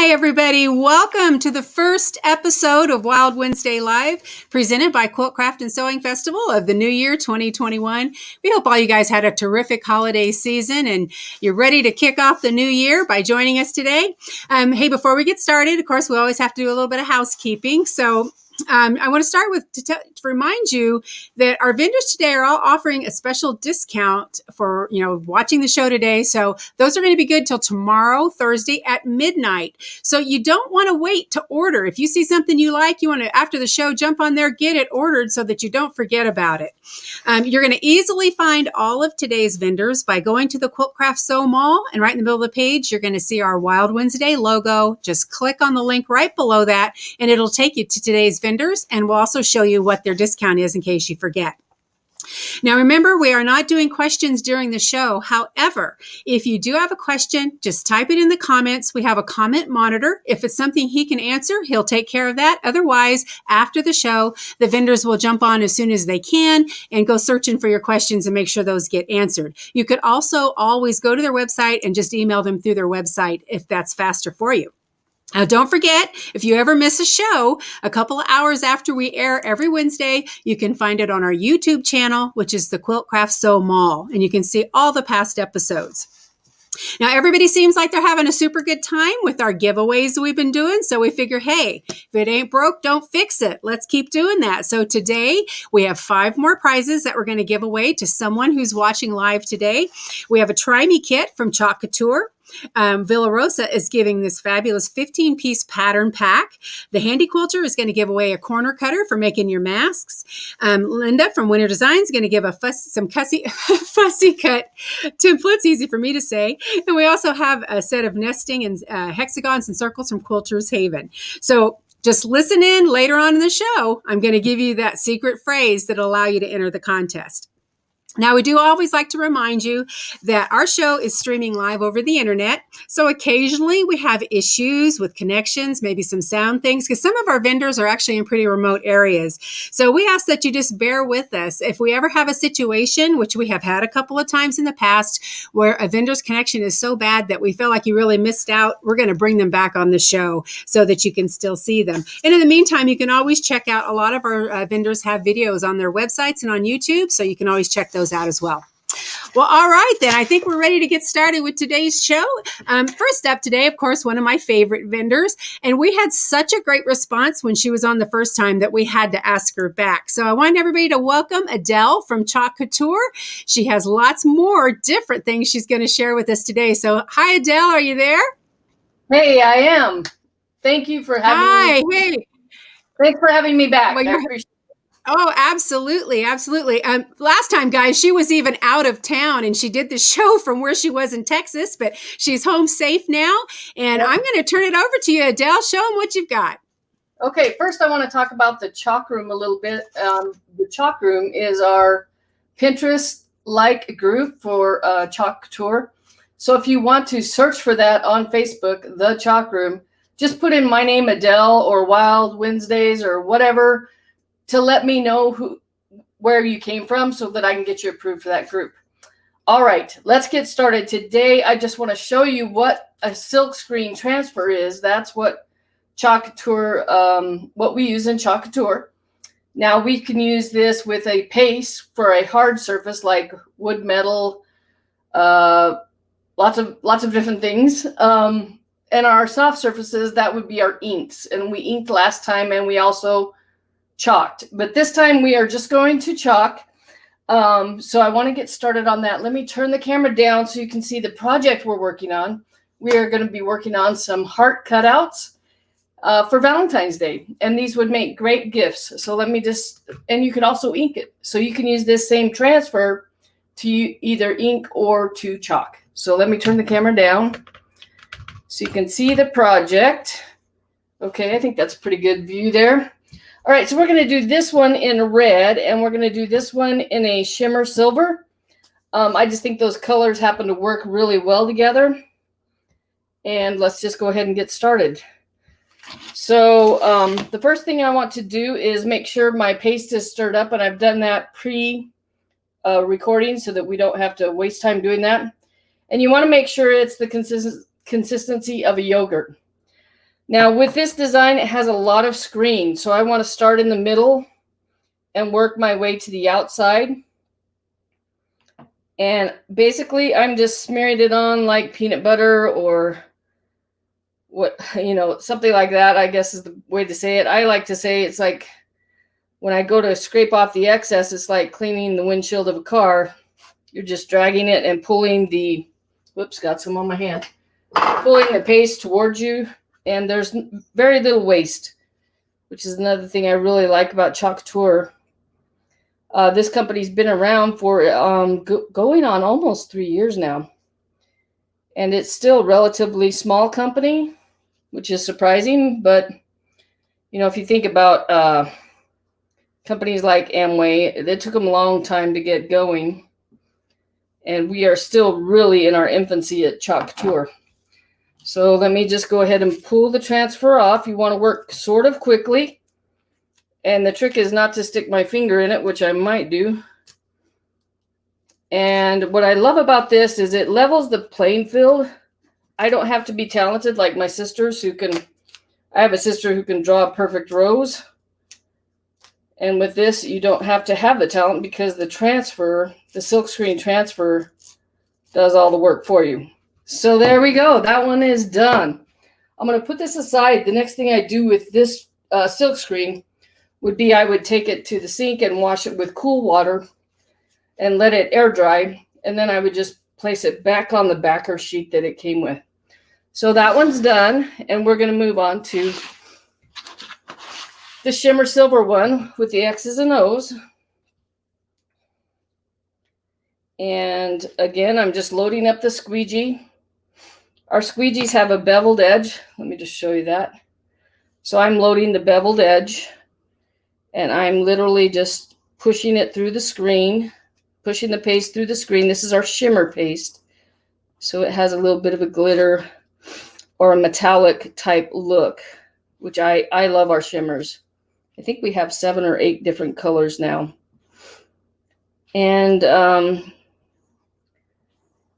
Hi, everybody. Welcome to the first episode of Wild Wednesday Live, presented by Quilt Craft and Sewing Festival of the New Year 2021. We hope all you guys had a terrific holiday season and you're ready to kick off the new year by joining us today. Hey, before we get started, of course, we always have to do a little bit of housekeeping. So I want to start with to remind you that our vendors today are all offering a special discount for watching the show today. So those are going to be good till tomorrow, Thursday at midnight. So you don't want to wait to order. If you see something you like, you want to after the show jump on there, get it ordered so that you don't forget about it. You're going to easily find all of today's vendors by going to the Quilt Craft Sew Mall, and right in the middle of the page, you're going to see our Wild Wednesday logo. Just click on the link right below that, and it'll take you to today's vendors, and we'll also show you what their discount is in case you forget. Now, remember, we are not doing questions during the show. However, if you do have a question, just type it in the comments. We have a comment monitor. If it's something he can answer, he'll take care of that. Otherwise, after the show, the vendors will jump on as soon as they can and go searching for your questions and make sure those get answered. You could also always go to their website and just email them through their website if that's faster for you. Now, don't forget, if you ever miss a show, a couple of hours after we air every Wednesday, you can find it on our YouTube channel, which is the Quilt Craft Sew Mall, and you can see all the past episodes. Now, everybody seems like they're having a super good time with our giveaways we've been doing, so we figure, hey, if it ain't broke, don't fix it. Let's keep doing that. So today, we have 5 more prizes that we're going to give away to someone who's watching live today. We have a Try Me kit from Couture. Villarosa is giving this fabulous 15-piece pattern pack. The Handy Quilter is going to give away a corner cutter for making your masks. Linda from Winter Designs is going to give some fussy cut templates, easy for me to say. And we also have a set of nesting and hexagons and circles from Quilter's Haven. So just listen in later on in the show. I'm going to give you that secret phrase that'll allow you to enter the contest. Now, we do always like to remind you that our show is streaming live over the internet. So occasionally we have issues with connections, maybe some sound things, because some of our vendors are actually in pretty remote areas. So we ask that you just bear with us. If we ever have a situation, which we have had a couple of times in the past, where a vendor's connection is so bad that we feel like you really missed out, we're going to bring them back on the show so that you can still see them. And in the meantime, you can always check out, a lot of our vendors have videos on their websites and on YouTube, so you can always check those out as well. Well, all right, then. I think we're ready to get started with today's show. First up today, of course, one of my favorite vendors. And we had such a great response when she was on the first time that we had to ask her back. So I want everybody to welcome Adele from Couture. She has lots more different things she's going to share with us today. So hi, Adele. Are you there? Hey, I am. Thank you for having me. Hey. Thanks for having me back. Well, I appreciate it. Oh, absolutely. Absolutely. Last time, guys, she was even out of town and she did the show from where she was in Texas, but she's home safe now. And I'm going to turn it over to you, Adele. Show them what you've got. Okay, first I want to talk about the Chalk Room a little bit. The Chalk Room is our Pinterest-like group for Couture. So if you want to search for that on Facebook, the Chalk Room, just put in my name, Adele, or Wild Wednesdays or whatever, to let me know where you came from so that I can get you approved for that group. All right, let's get started. Today, I just want to show you what a silk screen transfer is. That's what Couture, what we use in Couture. Now, we can use this with a paste for a hard surface like wood, metal, lots of different things. And our soft surfaces, that would be our inks. And we inked last time, and we also chalked, but this time we are just going to chalk. So I want to get started on that. Let me turn the camera down so you can see the project we're working on. We are going to be working on some heart cutouts for Valentine's Day, and these would make great gifts. So let me and you can also ink it. So you can use this same transfer to either ink or to chalk. So let me turn the camera down so you can see the project. Okay, I think that's a pretty good view there. All right, so we're going to do this one in red, and we're going to do this one in a shimmer silver. I just think those colors happen to work really well together. And let's just go ahead and get started. So the first thing I want to do is make sure my paste is stirred up, and I've done that pre-recording so that we don't have to waste time doing that. And you want to make sure it's the consistency of a yogurt. Now with this design, it has a lot of screen. So I want to start in the middle and work my way to the outside. And basically I'm just smearing it on like peanut butter or what, something like that, I guess is the way to say it. I like to say it's like when I go to scrape off the excess, it's like cleaning the windshield of a car. You're just dragging it and pulling the, whoops, got some on my hand, pulling the paste towards you, and there's very little waste, which is another thing I really like about Couture. This company's been around for going on almost 3 years now, and it's still a relatively small company, which is surprising. But if you think about companies like Amway, it took them a long time to get going, and we are still really in our infancy at Couture. So let me just go ahead and pull the transfer off. You want to work sort of quickly, and the trick is not to stick my finger in it, which I might do. And what I love about this is it levels the playing field. I don't have to be talented like my sisters I have a sister who can draw a perfect rose. And with this, you don't have to have the talent because the silkscreen transfer does all the work for you. So there we go. That one is done. I'm going to put this aside. The next thing I do with this silkscreen would be I would take it to the sink and wash it with cool water and let it air dry. And then I would just place it back on the backer sheet that it came with. So that one's done. And we're going to move on to the shimmer silver one with the X's and O's. And again, I'm just loading up the squeegee. Our squeegees have a beveled edge. Let me just show you that. So I'm loading the beveled edge, and I'm literally just pushing it through the screen, pushing the paste through the screen. This is our shimmer paste. So it has a little bit of a glitter or a metallic type look, which I love our shimmers. I think we have 7 or 8 different colors now. And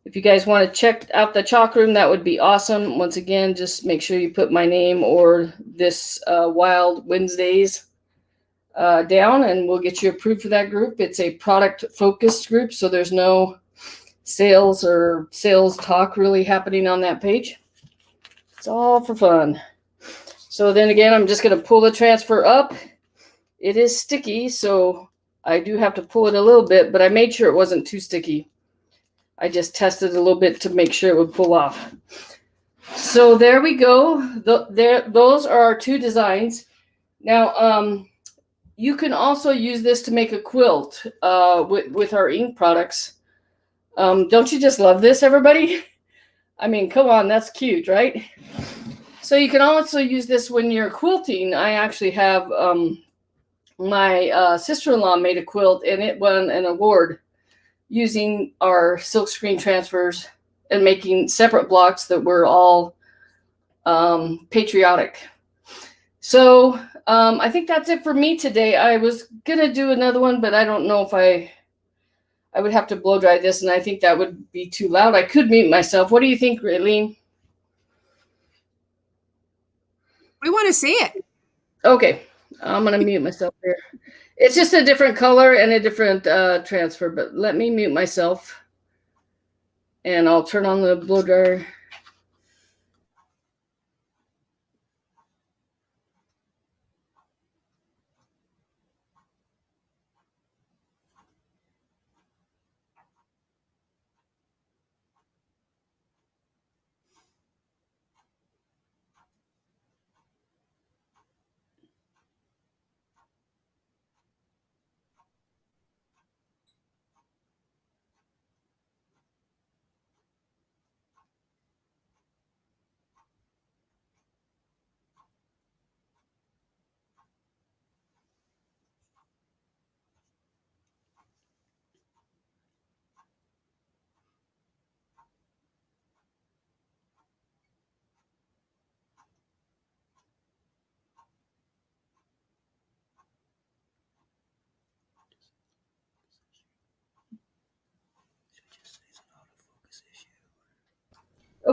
if you guys want to check out the chalk room, that would be awesome. Once again, just make sure you put my name or this Wild Wednesdays down, and we'll get you approved for that group. It's a product-focused group, so there's no sales or sales talk really happening on that page. It's all for fun. So then again, I'm just going to pull the transfer up. It is sticky, so I do have to pull it a little bit, but I made sure it wasn't too sticky. I just tested a little bit to make sure it would pull off. So there we go. Those are our 2 designs. Now, you can also use this to make a quilt with our ink products. Don't you just love this, everybody? I mean, come on, that's cute, right? So you can also use this when you're quilting. I actually have my sister-in-law made a quilt, and it won an award using our silkscreen transfers and making separate blocks that were all patriotic. So I think that's it for me today. I was going to do another one, but I don't know if I would have to blow dry this, and I think that would be too loud. I could mute myself. What do you think, Raylene? We want to see it. Okay, I'm going to mute myself here. It's just a different color and a different transfer, but let me mute myself, and I'll turn on the blow dryer.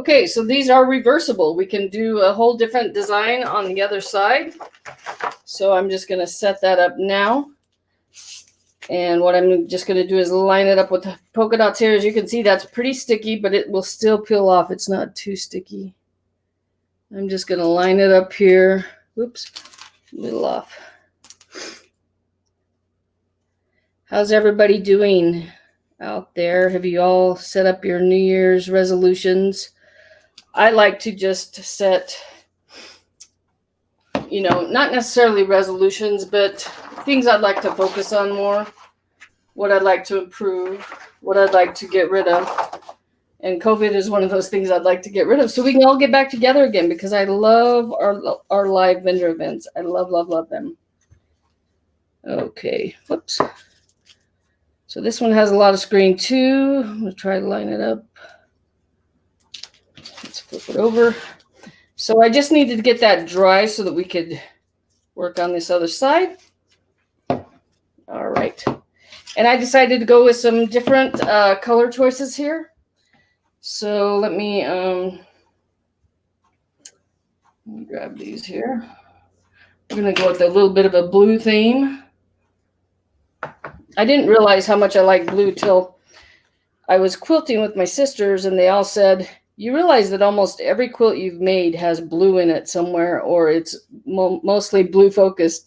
Okay, so these are reversible. We can do a whole different design on the other side. So I'm just going to set that up now. And what I'm just going to do is line it up with the polka dots here. As you can see, that's pretty sticky, but it will still peel off. It's not too sticky. I'm just going to line it up here. Oops, middle off. How's everybody doing out there? Have you all set up your New Year's resolutions? I like to just set, not necessarily resolutions, but things I'd like to focus on more, what I'd like to improve, what I'd like to get rid of. And COVID is one of those things I'd like to get rid of so we can all get back together again, because I love our live vendor events. I love them. Okay, whoops. So this one has a lot of screen too. I'm going to try to line it up. Let's flip it over. So I just needed to get that dry so that we could work on this other side. All right. And I decided to go with some different color choices here. So let me grab these here. I'm going to go with a little bit of a blue theme. I didn't realize how much I like blue till I was quilting with my sisters, and they all said, you realize that almost every quilt you've made has blue in it somewhere, or it's mostly blue focused.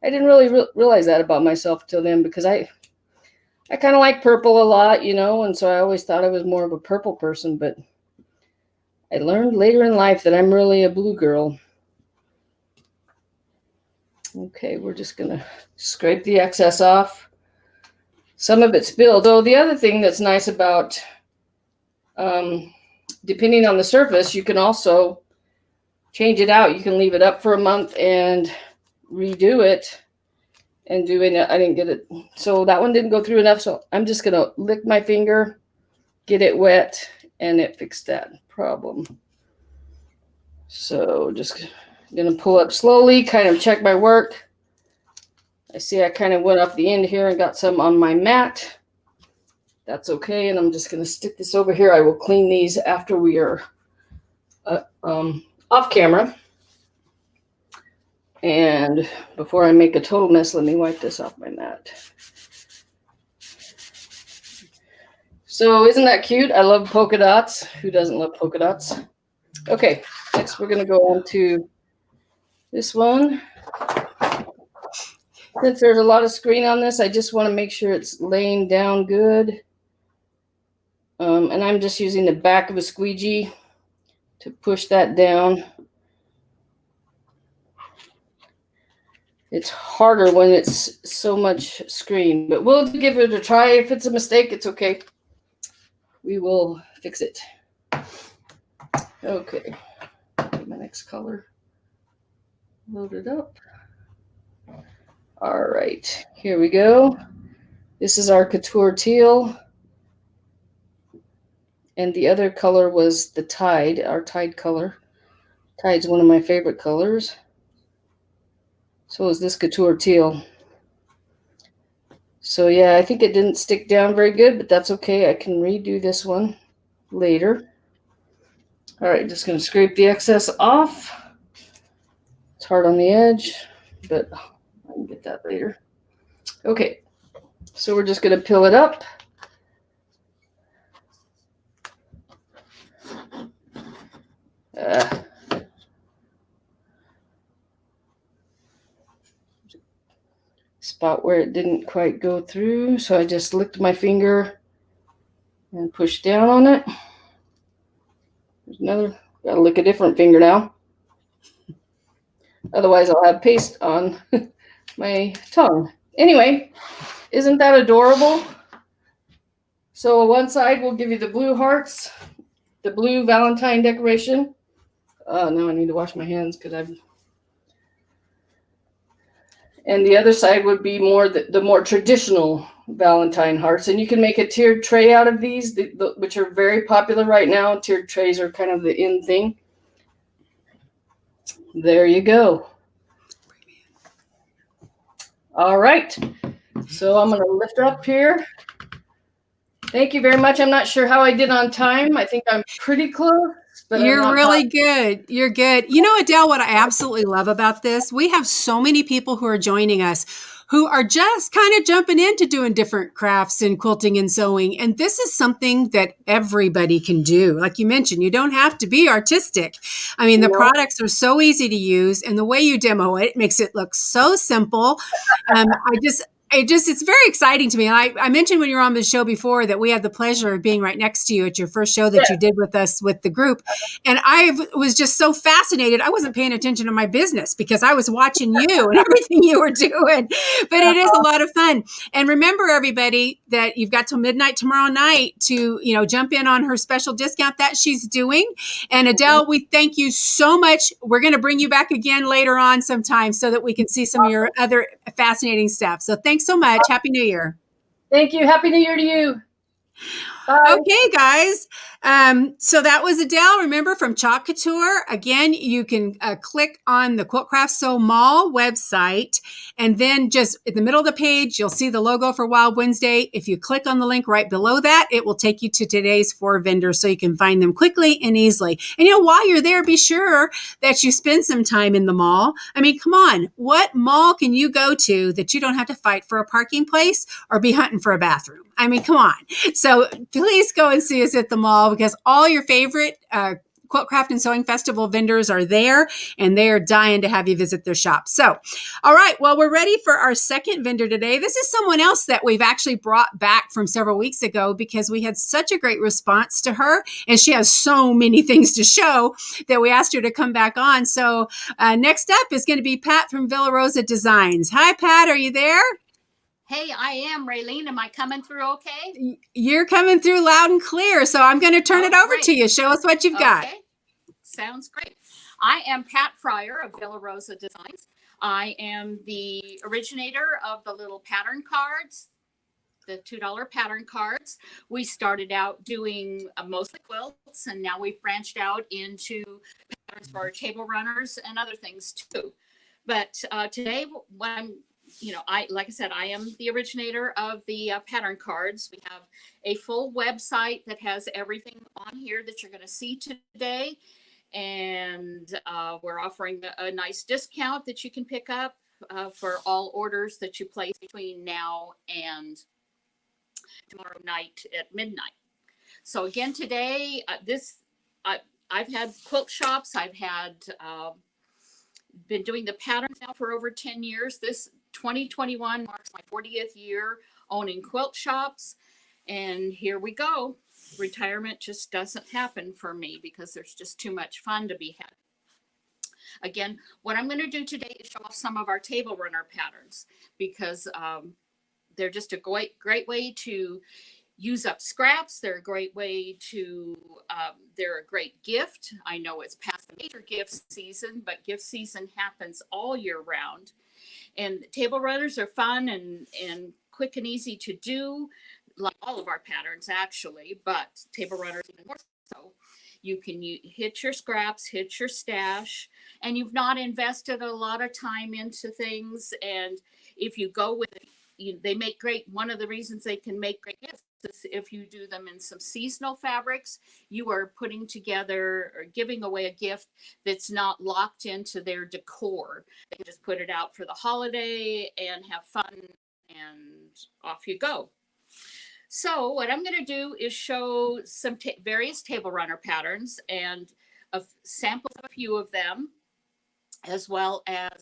I didn't really realize that about myself till then, because I kind of like purple a lot, and so I always thought I was more of a purple person, but I learned later in life that I'm really a blue girl. Okay, we're just going to scrape the excess off. Some of it spilled. So the other thing that's nice about, depending on the surface, you can also change it out. You can leave it up for a month and redo it and do it. I didn't get it. So that one didn't go through enough. So I'm just going to lick my finger, get it wet, and it fixed that problem. So just going to pull up slowly, kind of check my work. I see I kind of went off the end here and got some on my mat. That's okay. And I'm just going to stick this over here. I will clean these after we are off camera. And before I make a total mess, let me wipe this off my mat. So isn't that cute? I love polka dots. Who doesn't love polka dots? Okay, next we're going to go on to this one. Since there's a lot of screen on this, I just want to make sure it's laying down good. And I'm just using the back of a squeegee to push that down. It's harder when it's so much screen, but we'll give it a try. If it's a mistake, it's okay. We will fix it. Okay, get my next color loaded up. All right, here we go. This is our Couture Teal. And the other color was the Tide, our Tide color. Tide's one of my favorite colors. So is this Couture Teal. So yeah, I think it didn't stick down very good, but that's okay. I can redo this one later. All right, just going to scrape the excess off. It's hard on the edge, but I can get that later. Okay, so we're just going to peel it up. Spot where it didn't quite go through, so I just licked my finger and pushed down on it. There's another. Gotta lick a different finger now. Otherwise, I'll have paste on my tongue. Anyway, isn't that adorable? So one side will give you the blue hearts, the blue Valentine decoration. Now I need to wash my hands because I've. And the other side would be more the more traditional Valentine hearts. And you can make a tiered tray out of these, which are very popular right now. Tiered trays are kind of the in thing. There you go. All right. So I'm going to lift her up here. Thank you very much. I'm not sure how I did on time. I think I'm pretty close. but I'm You're not really positive. good. You're good. You know, Adele, what I absolutely love about this, we have so many people who are joining us who are just kind of jumping into doing different crafts and quilting and sewing. And this is something that everybody can do. Like you mentioned, you don't have to be artistic. I mean, the No. products are so easy to use, and the way you demo it makes it look so simple. It's very exciting to me. And I mentioned when you were on the show before that we had the pleasure of being right next to you at your first show that you Yeah. did with us with the group. And I was just so fascinated. I wasn't paying attention to my business because I was watching you and everything you were doing. But it is a lot of fun. And remember, everybody, that you've got till midnight tomorrow night to, jump in on her special discount that she's doing. And Adele, we thank you so much. We're going to bring you back again later on sometime so that we can see some of your other fascinating stuff. So thanks so much. Happy New Year. Thank you. Happy New Year to you. Bye. Okay, guys. So that was Adele, remember, from Chalk Couture. Again, you can click on the Quilt Craft Sew Mall website, and then just in the middle of the page, you'll see the logo for Wild Wednesday. If you click on the link right below that, it will take you to today's 4 vendors so you can find them quickly and easily. And while you're there, be sure that you spend some time in the mall. I mean, come on, what mall can you go to that you don't have to fight for a parking place or be hunting for a bathroom? I mean, come on. So please go and see us at the mall because all your favorite Quilt Craft and Sewing Festival vendors are there, and they are dying to have you visit their shop. So, all right, well, we're ready for our second vendor today. This is someone else that we've actually brought back from several weeks ago because we had such a great response to her, and she has so many things to show that we asked her to come back on. So next up is going to be Pat from Villarosa Designs. Hi, Pat, are you there? Hey, I am, Raylene. Am I coming through okay? You're coming through loud and clear, so I'm going to turn it over to Great. you. Show us what you've got. Okay, sounds great. I am Pat Fryer of Villarosa Designs. I am the originator of the little pattern cards, the $2 pattern cards. We started out doing mostly quilts, and now we've branched out into patterns for table runners and other things too. But today, what I'm like I said, I am the originator of the pattern cards. We have a full website that has everything on here that you're going to see today. And we're offering a nice discount that you can pick up for all orders that you place between now and tomorrow night at midnight. So again, today, I've had quilt shops. I've had been doing the patterns now for over 10 years. This 2021 marks my 40th year owning quilt shops. And here we go. Retirement just doesn't happen for me because there's just too much fun to be had. Again, what I'm going to do today is show off some of our table runner patterns because they're just a great way to use up scraps. They're a great way to, they're a great gift. I know it's past the major gift season, but gift season happens all year round. And table runners are fun and quick and easy to do, like all of our patterns actually, but table runners even more so. You can hit your scraps, hit your stash, and you've not invested a lot of time into things. And if you go with it, they make great, one of the reasons they can make great gifts is if you do them in some seasonal fabrics, you are putting together or giving away a gift that's not locked into their decor. They can just put it out for the holiday and have fun, and off you go. So what I'm going to do is show some various table runner patterns and samples of a few of them, as well as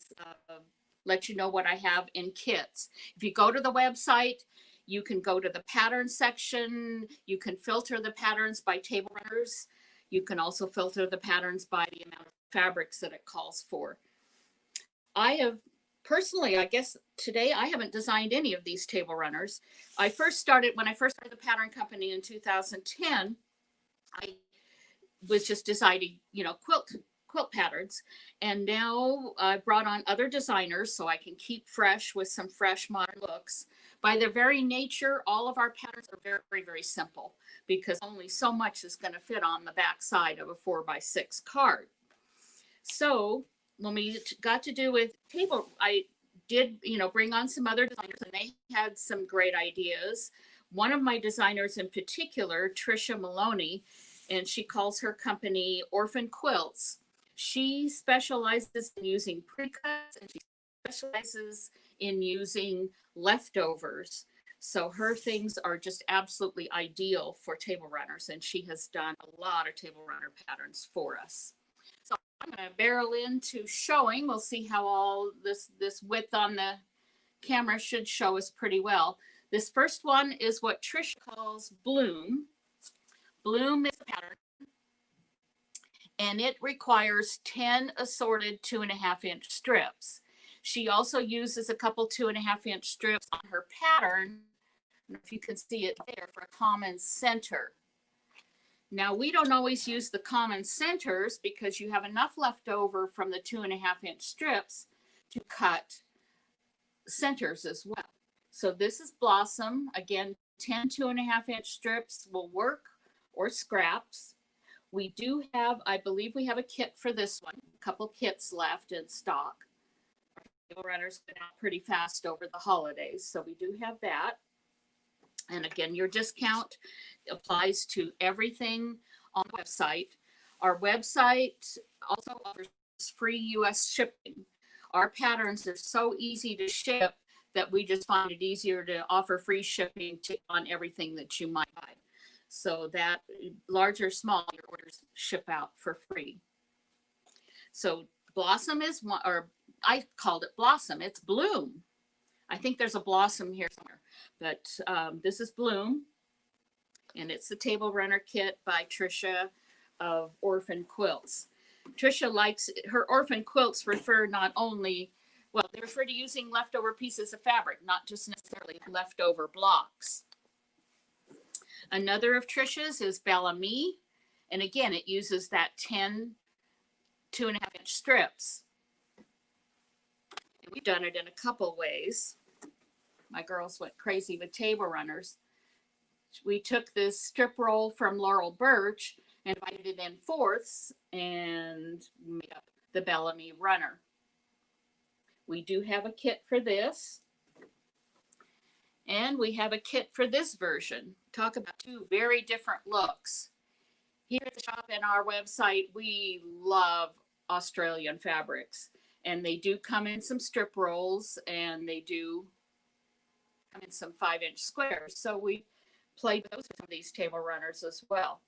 let you know what I have in kits. If you go to the website, you can go to the pattern section. You can filter the patterns by table runners. You can also filter the patterns by the amount of fabrics that it calls for. I have personally, I guess today I haven't designed any of these table runners. When I first started the pattern company in 2010, I was just designing, quilt patterns. And now I've brought on other designers so I can keep fresh with some fresh modern looks. By their very nature, all of our patterns are very, very simple because only so much is going to fit on the back side of a 4x6 card. So when we got to do with table, I did, bring on some other designers and they had some great ideas. One of my designers in particular, Trisha Maloney, and she calls her company Orphan Quilts. She specializes in using pre-cuts, and she specializes in using leftovers. So her things are just absolutely ideal for table runners, and she has done a lot of table runner patterns for us. So I'm going to barrel into showing. We'll see how all this width on the camera should show us pretty well. This first one is what Trish calls Bloom. Bloom is a pattern, and it requires 10 assorted 2.5-inch strips. She also uses a couple 2.5-inch strips on her pattern. I don't know if you can see it there, for a common center. Now, we don't always use the common centers because you have enough left over from the 2.5-inch strips to cut centers as well. So this is Blossom. Again, 10 2.5-inch strips will work, or scraps. We do have, I believe we have a kit for this one, a couple kits left in stock. Our table runners went out pretty fast over the holidays, so we do have that. And again, your discount applies to everything on the website. Our website also offers free US shipping. Our patterns are so easy to ship that we just find it easier to offer free shipping on everything that you might buy. So that large or small, your orders ship out for free. So Blossom is one, or I called it Blossom. It's Bloom. I think there's a Blossom here somewhere, but this is Bloom, and it's the Table Runner Kit by Trisha of Orphan Quilts. Trisha likes her Orphan Quilts refer not only, well, they refer to using leftover pieces of fabric, not just necessarily leftover blocks. Another of Trisha's is Bellamy, and again, it uses that 10 2.5-inch strips. And we've done it in a couple ways. My girls went crazy with table runners. We took this strip roll from Laurel Birch and divided it in fourths and made up the Bellamy runner. We do have a kit for this. And we have a kit for this version. Talk about two very different looks. Here at the shop and our website, we love Australian fabrics. And they do come in some strip rolls, and they do come in some 5-inch squares. So we played those with some of these table runners as well.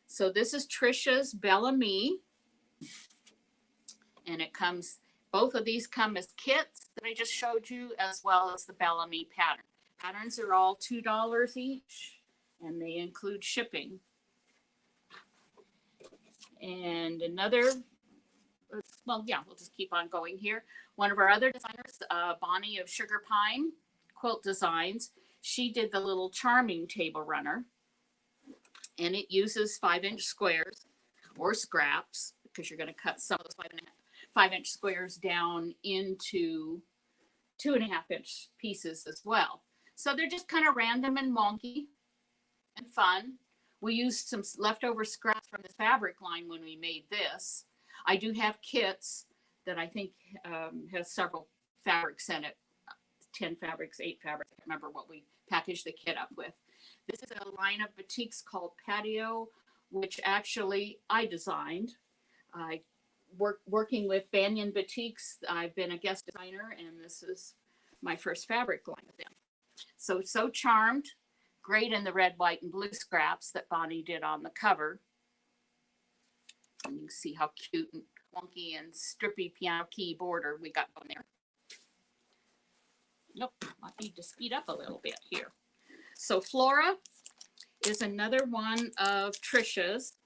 So this is Trisha's Bellamy. And it comes, both of these come as kits that I just showed you, as well as the Bellamy pattern. Patterns are all $2 each, and they include shipping. And another, well, yeah, we'll just keep on going here. One of our other designers, Bonnie of Sugar Pine Quilt Designs, she did the little Charming table runner, and it uses 5-inch squares or scraps, because you're going to cut some of those 5-inch squares down into 2.5-inch pieces as well. So they're just kind of random and wonky and fun. We used some leftover scraps from the fabric line when we made this. I do have kits that I think has several fabrics in it, 10 fabrics, 8 fabrics. I can't remember what we packaged the kit up with. This is a line of boutiques called Patio, which actually I designed. I working with Banyan Boutiques. I've been a guest designer, and this is my first fabric line with them. So Charmed, great in the red, white, and blue scraps that Bonnie did on the cover. And you can see how cute and wonky and strippy piano key border we got on there. Nope, I need to speed up a little bit here. So Flora is another one of Trisha's.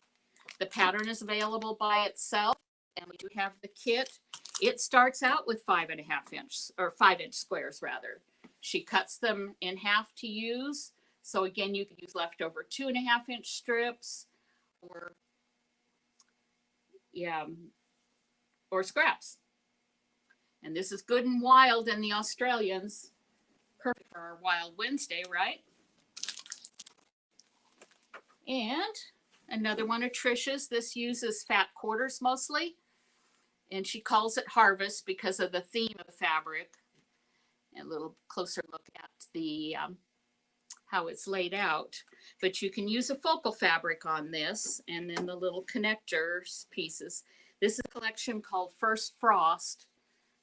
The pattern is available by itself, and we do have the kit. It starts out with 5.5-inch, or 5-inch squares rather. She cuts them in half to use. So again, you can use leftover 2.5-inch strips, or scraps. And this is good and wild in the Australians. Perfect for our Wild Wednesday, right? And another one of Trisha's. This uses fat quarters mostly, and she calls it Harvest because of the theme of the fabric. A little closer look at the how it's laid out. But you can use a focal fabric on this, and then the little connectors pieces. This is a collection called First Frost.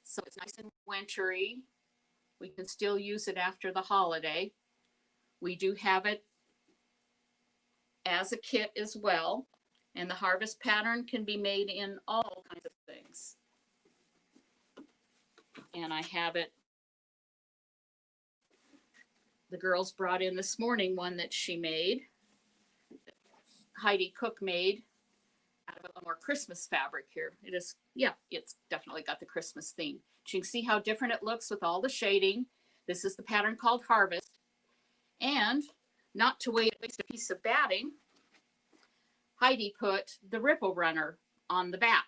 So it's nice and wintry. We can still use it after the holiday. We do have it as a kit as well. And the harvest pattern can be made in all kinds of things. And I have it. The girls brought in this morning one that she made. Heidi Cook made out of a more Christmas fabric here. It is, yeah, it's definitely got the Christmas theme. You can see how different it looks with all the shading. This is the pattern called Harvest. And not to waste a piece of batting, Heidi put the ripple runner on the back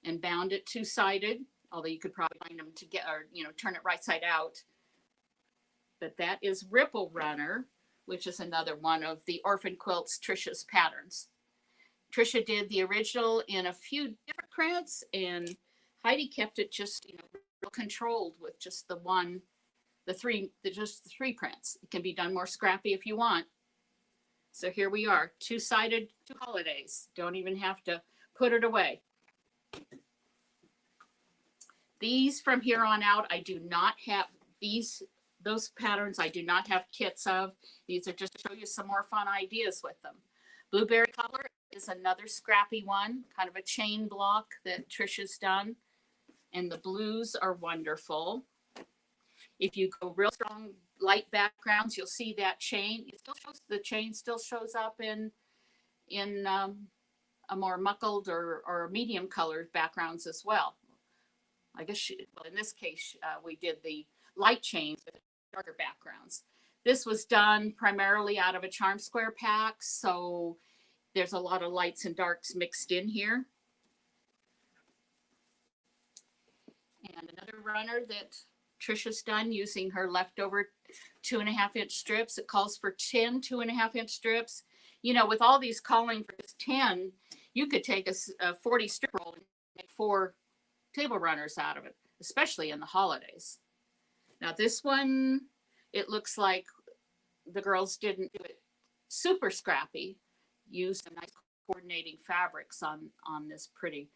and bound it two-sided, although you could probably bind them together, or, you know, turn it right side out. But that is Ripple Runner, which is another one of the Orphan Quilts Trisha's patterns. Trisha did the original in a few different prints, and Heidi kept it just, you know, real controlled with just the three prints. It can be done more scrappy if you want. So here we are, two-sided, 2 holidays. Don't even have to put it away. These from here on out, I do not have those patterns I do not have kits of. These are just to show you some more fun ideas with them. Blueberry color is another scrappy one, kind of a chain block that Trisha's done. And the blues are wonderful. If you go real strong light backgrounds, you'll see that chain. It still shows, the chain still shows up in a more muckled or medium colored backgrounds as well. I guess well, in this case, we did the light chains with darker backgrounds. This was done primarily out of a charm square pack, so there's a lot of lights and darks mixed in here. And another runner that Trisha's done using her leftover 2.5-inch strips. It calls for 10 2.5-inch strips. You know, with all these calling for this 10, you could take a 40 strip roll and make 4 table runners out of it, especially in the holidays. Now this one, it looks like the girls didn't do it super scrappy. Used some nice coordinating fabrics on this pretty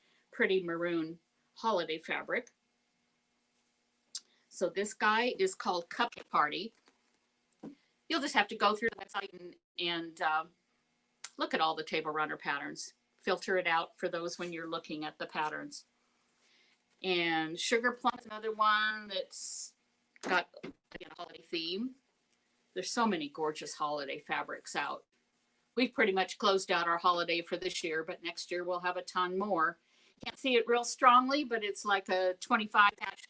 maroon holiday fabric. So this guy is called Cupcake Party. You'll just have to go through the website and look at all the table runner patterns. Filter it out for those when you're looking at the patterns. And Sugar Plum is another one that's got, again, a holiday theme. There's so many gorgeous holiday fabrics out. We've pretty much closed out our holiday for this year, but next year we'll have a ton more. Can't see it real strongly, but it's like a 25 patch.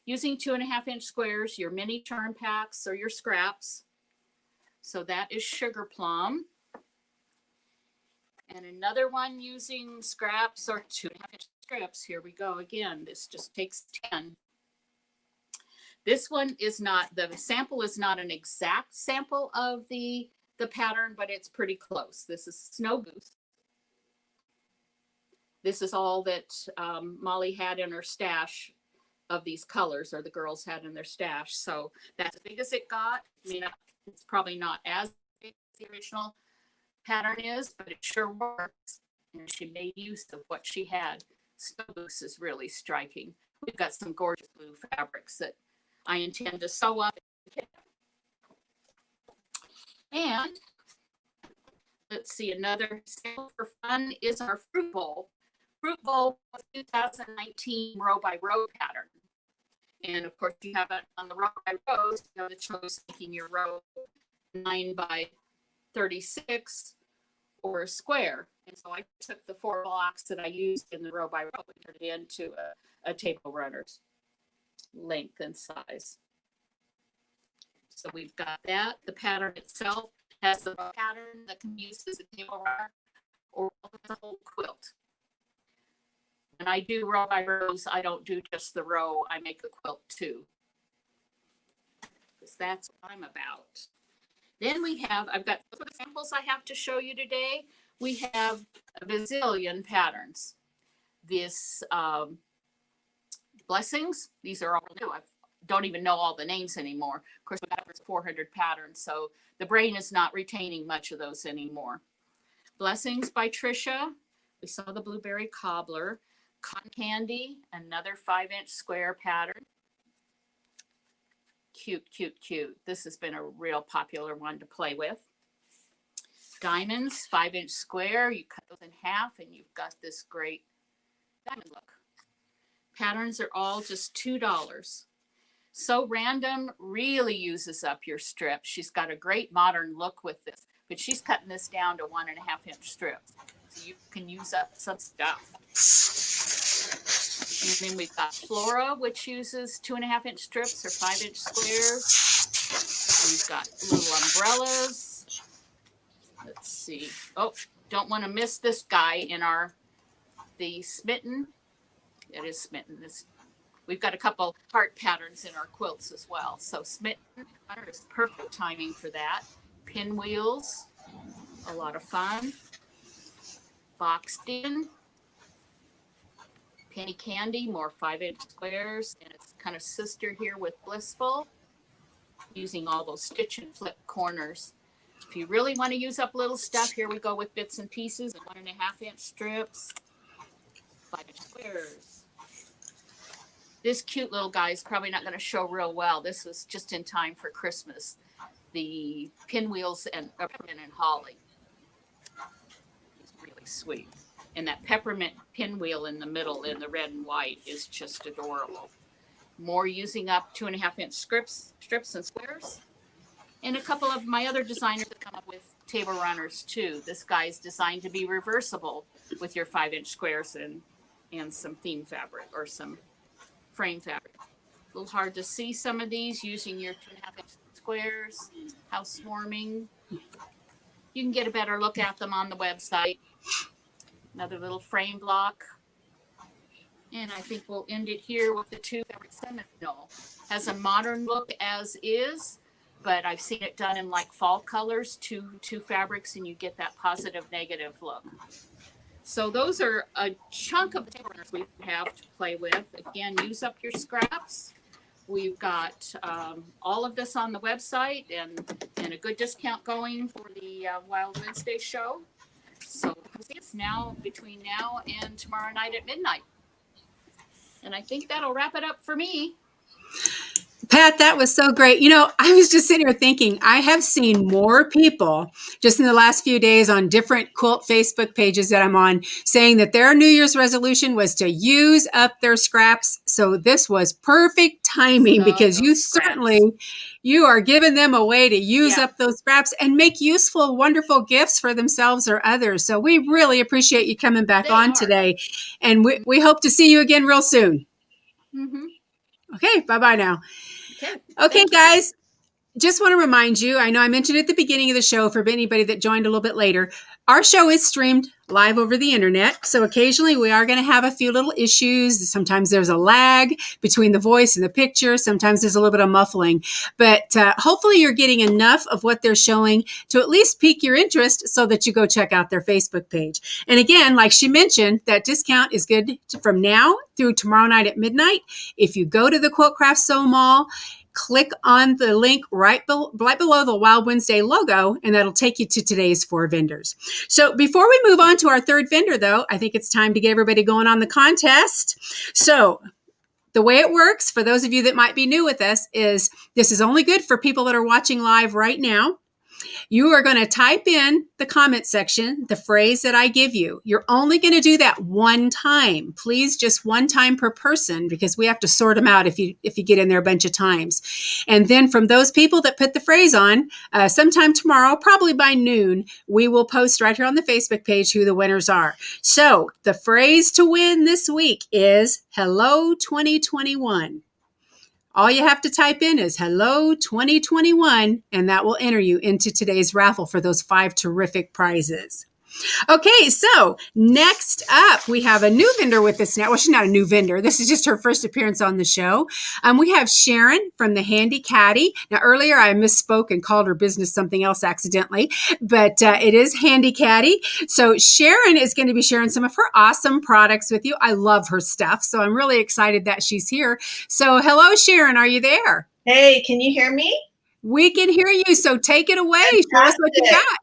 Using 2.5-inch squares, your mini charm packs or your scraps. So that is Sugar Plum. And another one using scraps or 2.5-inch strips. Here we go again. This just takes 10. This one is not, the sample is not an exact sample of the pattern, but it's pretty close. This is Snow Goose. This is all that Molly had in her stash of these colors, or the girls had in their stash. So that's as big as it got. I mean, it's probably not as big as the original pattern is, but it sure works. And she made use of what she had. Snow Goose is really striking. We've got some gorgeous blue fabrics that I intend to sew up. And let's see, another sample for fun is our Fruit Bowl. Fruit Bowl was 2019 row by row pattern. And of course, you have it on the row by rows. You have the choice of making your row 9 by 36 or a square. And so I took the 4 blocks that I used in the row by row and turned it into a table runner's length and size. So we've got that. The pattern itself has the pattern that can be used as a table runner or a whole quilt. And I do row by rows. I don't do just the row. I make a quilt too. Because that's what I'm about. Then we have, I've got the samples I have to show you today. We have a bazillion patterns. This blessings, these are all new. don't even know all the names anymore. Of course, we got over 400 patterns, so the brain is not retaining much of those anymore. Blessings by Trisha. We saw the blueberry cobbler. Cotton candy, another 5-inch square pattern. Cute, cute, cute. This has been a real popular one to play with. Diamonds, 5-inch square. You cut those in half and you've got this great diamond look. Patterns are all just $2. So Random really uses up your strip. She's got a great modern look with this, but she's cutting this down to 1.5-inch strips. So you can use up some stuff. And then we've got Flora, which uses 2.5-inch strips or 5-inch squares. We've got little umbrellas. Let's see. Oh, don't want to miss this guy in the Smitten. It is Smitten. We've got a couple heart patterns in our quilts as well. So Smitten is perfect timing for that. Pinwheels, a lot of fun. Boxed in. Penny Candy, more 5-inch squares, and it's kind of sister here with Blissful, using all those stitch and flip corners. If you really want to use up little stuff, here we go with bits and pieces and 1.5-inch strips, 5-inch squares. This cute little guy is probably not going to show real well. This was just in time for Christmas. The pinwheels and peppermint and holly. It's really sweet. And that peppermint pinwheel in the middle in the red and white is just adorable. More using up 2.5-inch strips and squares. And a couple of my other designers have come up with table runners too. This guy's designed to be reversible with your 5-inch squares and some theme fabric or some frame fabric. A little hard to see some of these using your 2.5-inch squares. Housewarming. You can get a better look at them on the website. Another little frame block. And I think we'll end it here with the 2 fabric Seminole. Has a modern look as is, but I've seen it done in like fall colors, two fabrics, and you get that positive negative look. So those are a chunk of the table runners we have to play with. Again, use up your scraps. We've got all of this on the website and a good discount going for the Wild Wednesday show. So it's now between now and tomorrow night at midnight. And I think that'll wrap it up for me. Pat, that was so great. You know, I was just sitting here thinking, I have seen more people just in the last few days on different quilt Facebook pages that I'm on saying that their New Year's resolution was to use up their scraps. So this was perfect timing because you are giving them a way to use up those scraps and make useful, wonderful gifts for themselves or others. So we really appreciate you coming back on today. And we hope to see you again real soon. Mm-hmm. Okay, bye-bye now. Okay, guys, just want to remind you, I know I mentioned at the beginning of the show for anybody that joined a little bit later, our show is streamed live over the internet. So occasionally we are going to have a few little issues. Sometimes there's a lag between the voice and the picture. Sometimes there's a little bit of muffling. But hopefully you're getting enough of what they're showing to at least pique your interest so that you go check out their Facebook page. And again, like she mentioned, that discount is good from now through tomorrow night at midnight. If you go to the Quilt Craft Sew Mall, click on the link right below the Wild Wednesday logo, and that'll take you to today's 4 vendors. So before we move on to our 3rd vendor, though, I think it's time to get everybody going on the contest. So the way it works, for those of you that might be new with us, is this is only good for people that are watching live right now. You are going to type in the comment section the phrase that I give you. You're only going to do that one time. Please, just one time per person, because we have to sort them out if you get in there a bunch of times. And then from those people that put the phrase on, sometime tomorrow, probably by noon, we will post right here on the Facebook page who the winners are. So the phrase to win this week is Hello 2021. All you have to type in is Hello 2021, and that will enter you into today's raffle for those 5 terrific prizes. Okay, so next up, we have a new vendor with us now. Well, she's not a new vendor. This is just her first appearance on the show. We have Sharon from the Handycatty. Now, earlier I misspoke and called her business something else accidentally, but it is Handycatty. So Sharon is going to be sharing some of her awesome products with you. I love her stuff, so I'm really excited that she's here. So hello, Sharon. Are you there? Hey, can you hear me? We can hear you, so take it away. Show us what you got.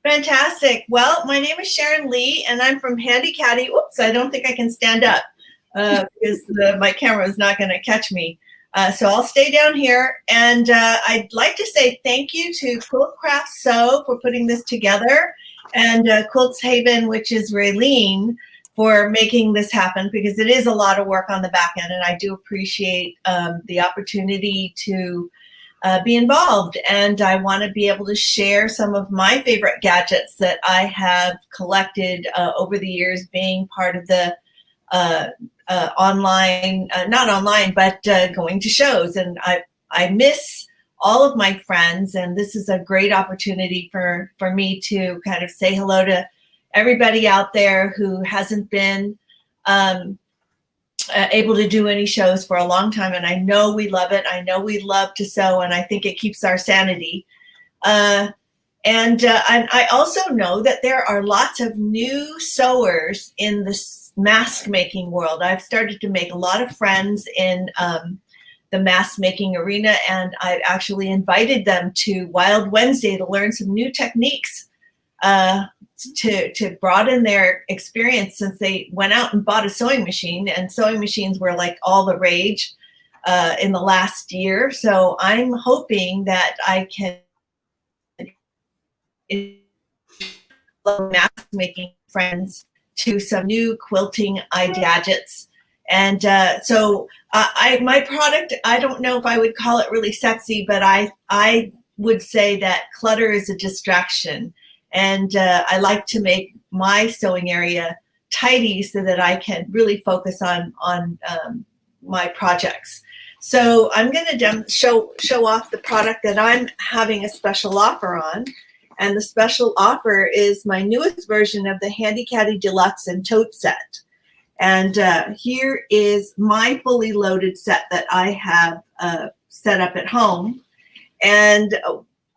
Fantastic. Well, my name is Sharon Lee, and I'm from Handycatty. Oops, I don't think I can stand up because my camera is not going to catch me. So I'll stay down here. And I'd like to say thank you to Quilt Craft Sew for putting this together, and Quilts Haven, which is Raylene, for making this happen, because it is a lot of work on the back end, and I do appreciate the opportunity to be involved, and I want to be able to share some of my favorite gadgets that I have collected over the years, being part of the online, not online, but going to shows. And I miss all of my friends, and this is a great opportunity for me to kind of say hello to everybody out there who hasn't been able to do any shows for a long time, and I know we love it. I know we love to sew, and I think it keeps our sanity. And I also know that there are lots of new sewers in this mask making world. I've started to make a lot of friends in the mask making arena, and I've actually invited them to Wild Wednesday to learn some new techniques to broaden their experience, since they went out and bought a sewing machine, and sewing machines were like all the rage in the last year. So I'm hoping that I can mask making friends to some new quilting gadgets. And so my product, I don't know if I would call it really sexy, but I would say that clutter is a distraction. And I like to make my sewing area tidy so that I can really focus on my projects. So I'm going to show off the product that I'm having a special offer on. And the special offer is my newest version of the Handycatty Deluxe and Tote set. And here is my fully loaded set that I have set up at home. And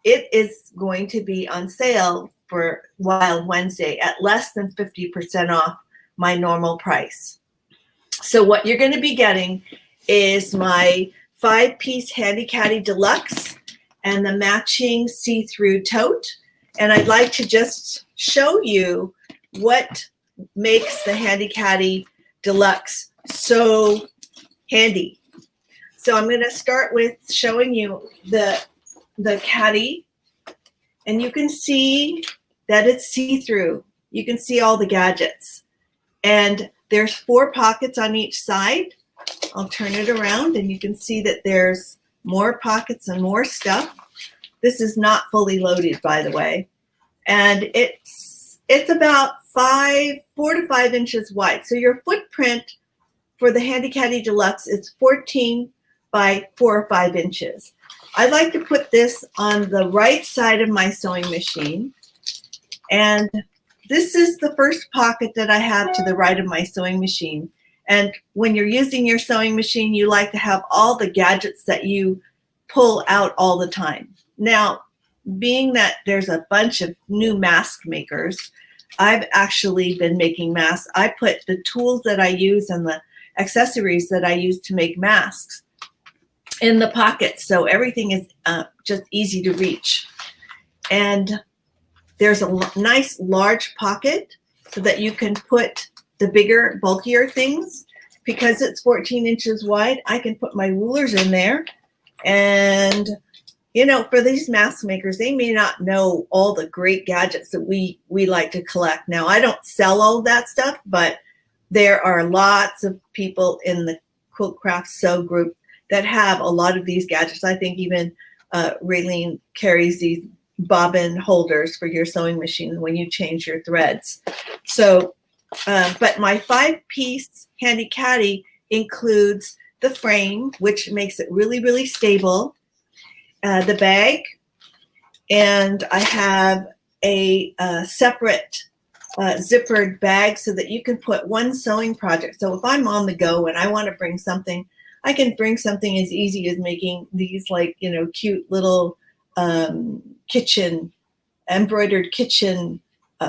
it is going to be on sale for Wild Wednesday at less than 50% off my normal price. So what you're going to be getting is my 5-piece Handycatty Deluxe and the matching see-through tote. And I'd like to just show you what makes the Handycatty Deluxe so handy. So I'm going to start with showing you the caddy, and you can see that it's see-through. You can see all the gadgets. And there's 4 pockets on each side. I'll turn it around, and you can see that there's more pockets and more stuff. This is not fully loaded, by the way. And it's about 4 to 5 inches wide. So your footprint for the Handycatty Deluxe is 14 by 4 or 5 inches. I like to put this on the right side of my sewing machine. And this is the first pocket that I have to the right of my sewing machine. And when you're using your sewing machine, you like to have all the gadgets that you pull out all the time. Now, being that there's a bunch of new mask makers, I've actually been making masks. I put the tools that I use and the accessories that I use to make masks in the pockets, so everything is just easy to reach. And there's a nice large pocket so that you can put the bigger, bulkier things. Because it's 14 inches wide, I can put my rulers in there. And, you know, for these mask makers, they may not know all the great gadgets that we like to collect. Now, I don't sell all that stuff, but there are lots of people in the Quilt Craft Sew group that have a lot of these gadgets. I think even Raylene carries these bobbin holders for your sewing machine when you change your threads. So, but my 5-piece Handycatty includes the frame, which makes it really, really stable, the bag, and I have a separate zippered bag so that you can put one sewing project. So if I'm on the go and I want to bring something, I can bring something as easy as making these cute little embroidered kitchen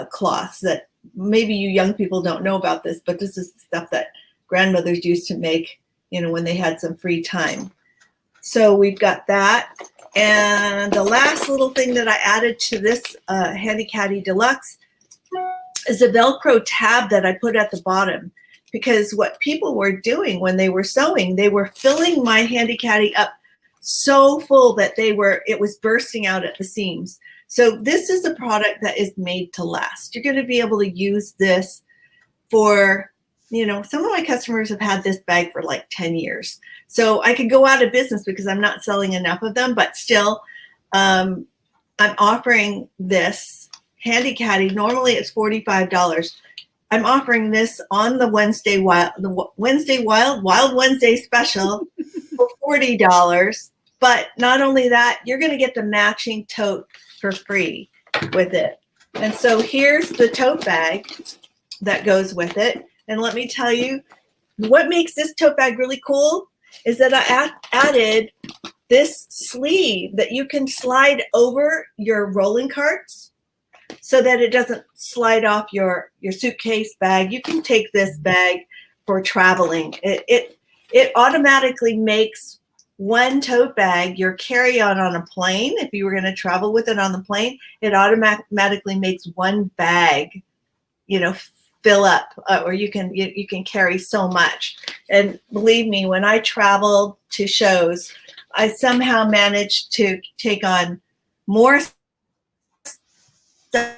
cloths that maybe you young people don't know about this, but this is the stuff that grandmothers used to make, when they had some free time. So we've got that. And the last little thing that I added to this Handycatty Deluxe is a Velcro tab that I put at the bottom, because what people were doing when they were sewing, they were filling my Handycatty up so full that it was bursting out at the seams. So this is a product that is made to last. You're going to be able to use this for, some of my customers have had this bag for like 10 years. So I could go out of business because I'm not selling enough of them, but still I'm offering this Handycatty. Normally it's $45. I'm offering this on the Wild Wednesday special for $40. But not only that, you're going to get the matching tote for free with it. And so here's the tote bag that goes with it. And let me tell you, what makes this tote bag really cool is that I added this sleeve that you can slide over your rolling carts so that it doesn't slide off your suitcase bag. You can take this bag for traveling. It automatically makes one tote bag your carry-on on a plane. If you were going to travel with it on the plane, it automatically makes one bag, fill up, or you can carry so much. And believe me, when I traveled to shows, I somehow managed to take on more stuff.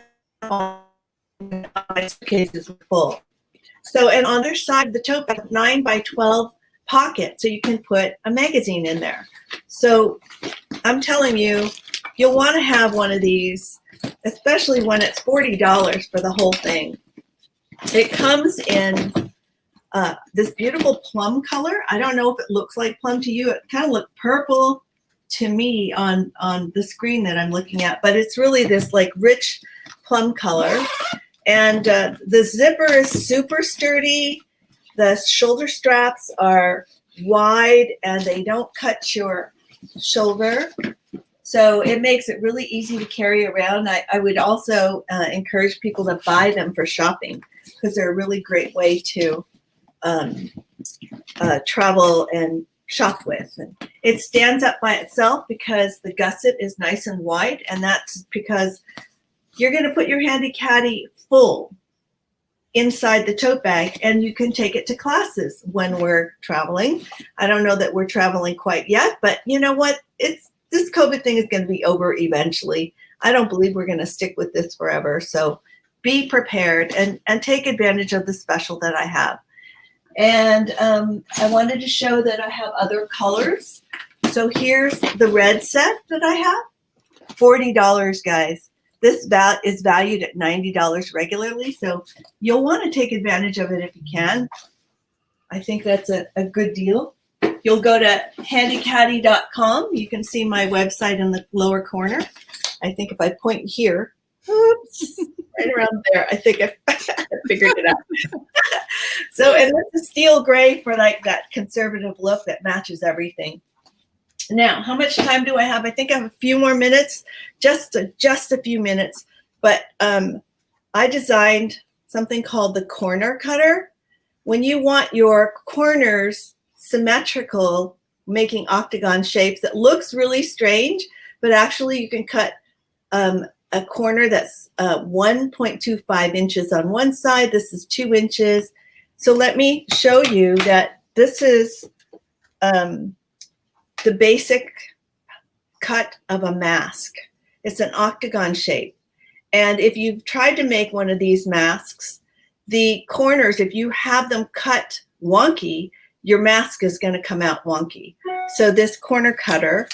My suitcases were full. So, and on the other side of the tote bag, 9 by 12 pocket, so you can put a magazine in there. So I'm telling you, you'll want to have one of these, especially when it's $40 for the whole thing. It comes in this beautiful plum color. I don't know if it looks like plum to you. It kind of looked purple to me on the screen that I'm looking at, but it's really this like rich plum color. And the zipper is super sturdy. The shoulder straps are wide and they don't cut your shoulder. So it makes it really easy to carry around. I would also encourage people to buy them for shopping because they're a really great way to travel and shop with. And it stands up by itself because the gusset is nice and wide, and that's because you're going to put your Handycatty full inside the tote bag, and you can take it to classes when we're traveling. I don't know that we're traveling quite yet, but you know what? This COVID thing is going to be over eventually. I don't believe we're going to stick with this forever. So be prepared and take advantage of the special that I have. And I wanted to show that I have other colors. So here's the red set that I have. $40, guys. This is valued at $90 regularly, so you'll want to take advantage of it if you can. I think that's a good deal. You'll go to handycatty.com. You can see my website in the lower corner. I think if I point here, oops, right around there, I think I figured it out. So, and this is steel gray for like that conservative look that matches everything. Now, how much time do I have? I think I have a few more minutes, just a few minutes. But I designed something called the corner cutter. When you want your corners symmetrical, making octagon shapes, it looks really strange, but actually you can cut a corner that's 1.25 inches on one side. This is 2 inches. So let me show you that this is the basic cut of a mask. It's an octagon shape. And if you've tried to make one of these masks, the corners, if you have them cut wonky, your mask is going to come out wonky. So this corner cutter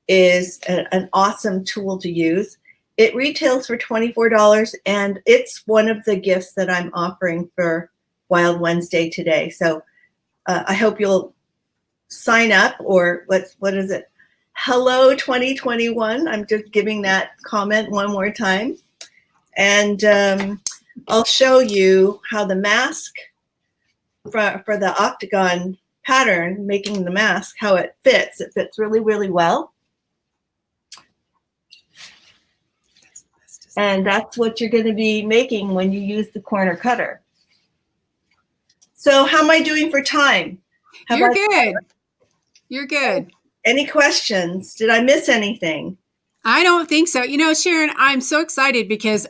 is an awesome tool to use. It retails for $24, and it's one of the gifts that I'm offering for Wild Wednesday today. So I hope you'll sign up, or what is it? Hello 2021. I'm just giving that comment one more time. And I'll show you how the mask for the octagon pattern, making the mask, how it fits. It fits really, really well. And that's what you're going to be making when you use the corner cutter. So how am I doing for time? You're good. You're good. Any questions? Did I miss anything? I don't think so. You know, Sharon, I'm so excited because,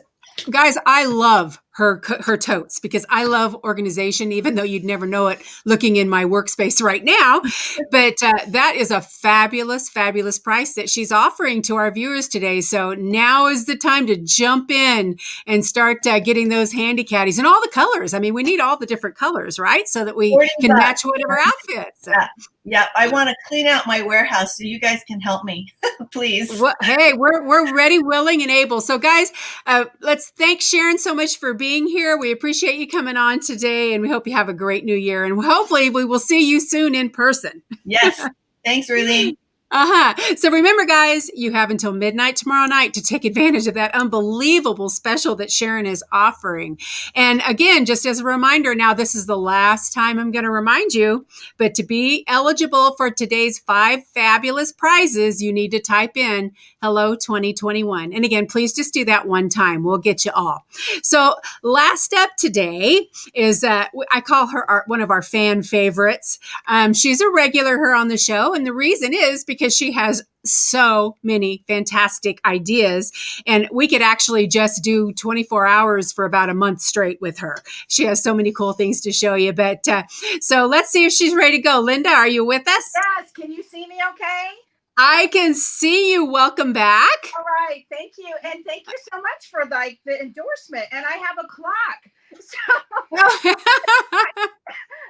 guys, I love her totes because I love organization, even though you'd never know it looking in my workspace right now. But that is a fabulous, fabulous price that she's offering to our viewers today. So now is the time to jump in and start getting those Handycatties and all the colors. I mean, we need all the different colors, right? So that we can match whatever outfit. So. Yeah, I want to clean out my warehouse so you guys can help me, please. Well, hey, we're ready, willing, and able. So, guys, let's thank Sharon so much for being here. We appreciate you coming on today, and we hope you have a great new year. And hopefully, we will see you soon in person. Yes. Thanks, Raylene. So remember, guys, you have until midnight tomorrow night to take advantage of that unbelievable special that Sharon is offering. And again, just as a reminder, now this is the last time I'm going to remind you, but to be eligible for today's 5 fabulous prizes, you need to type in Hello 2021. And again, please just do that one time. We'll get you all. So last step today is I call her one of our fan favorites. She's a regular here on the show. And the reason is because she has so many fantastic ideas, and we could actually just do 24 hours for about a month straight with her. She has so many cool things to show you. But so let's see if she's ready to go. Linda, are you with us? Yes. Can you see me okay? I can see you. Welcome back. All right. Thank you. And thank you so much for the endorsement. And I have a clock. So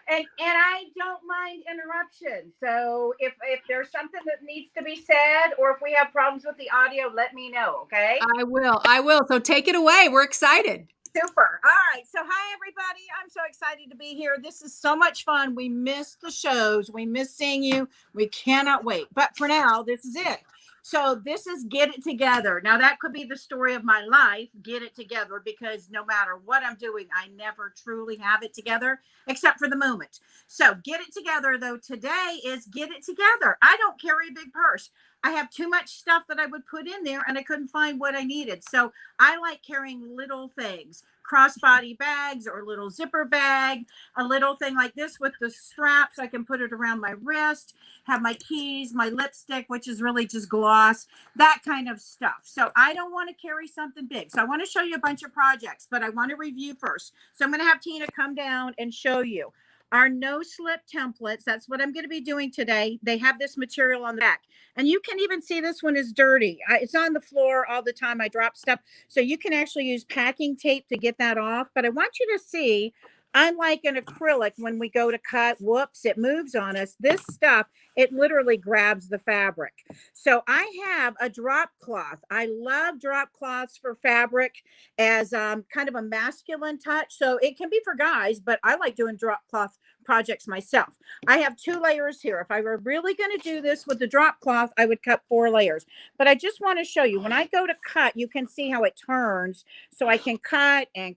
and I don't mind interruption. So if there's something that needs to be said, or if we have problems with the audio, let me know. Okay. I will. So take it away. We're excited. Super. All right. So hi, everybody. I'm so excited to be here. This is so much fun. We missed the shows. We missed seeing you. We cannot wait. But for now, this is it. So this is Get It Together. Now that could be the story of my life, get it together, because no matter what I'm doing, I never truly have it together except for the moment. So Get It Together, though, today is Get It Together. I don't carry a big purse. I have too much stuff that I would put in there and I couldn't find what I needed. So I like carrying little things, crossbody bags or a little zipper bag, a little thing like this with the straps. I can put it around my wrist, have my keys, my lipstick, which is really just gloss, that kind of stuff. So I don't want to carry something big. So I want to show you a bunch of projects, but I want to review first. So I'm going to have Tina come down and show you our no slip templates. That's what I'm going to be doing today. They have this material on the back, and you can even see this one is dirty. It's on the floor all the time. I drop stuff. So you can actually use packing tape to get that off. But I want you to see, unlike an acrylic, when we go to cut, whoops, it moves on us. This stuff, it literally grabs the fabric. So I have a drop cloth. I love drop cloths for fabric as kind of a masculine touch. So it can be for guys, but I like doing drop cloth projects myself. I have 2 layers here. If I were really going to do this with the drop cloth, I would cut 4 layers. But I just want to show you, when I go to cut, you can see how it turns. So I can cut, and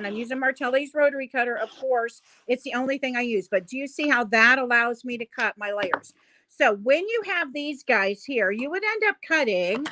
I'm using Martelli's rotary cutter, of course. It's the only thing I use. But do you see how that allows me to cut my layers? So when you have these guys here, you would end up cutting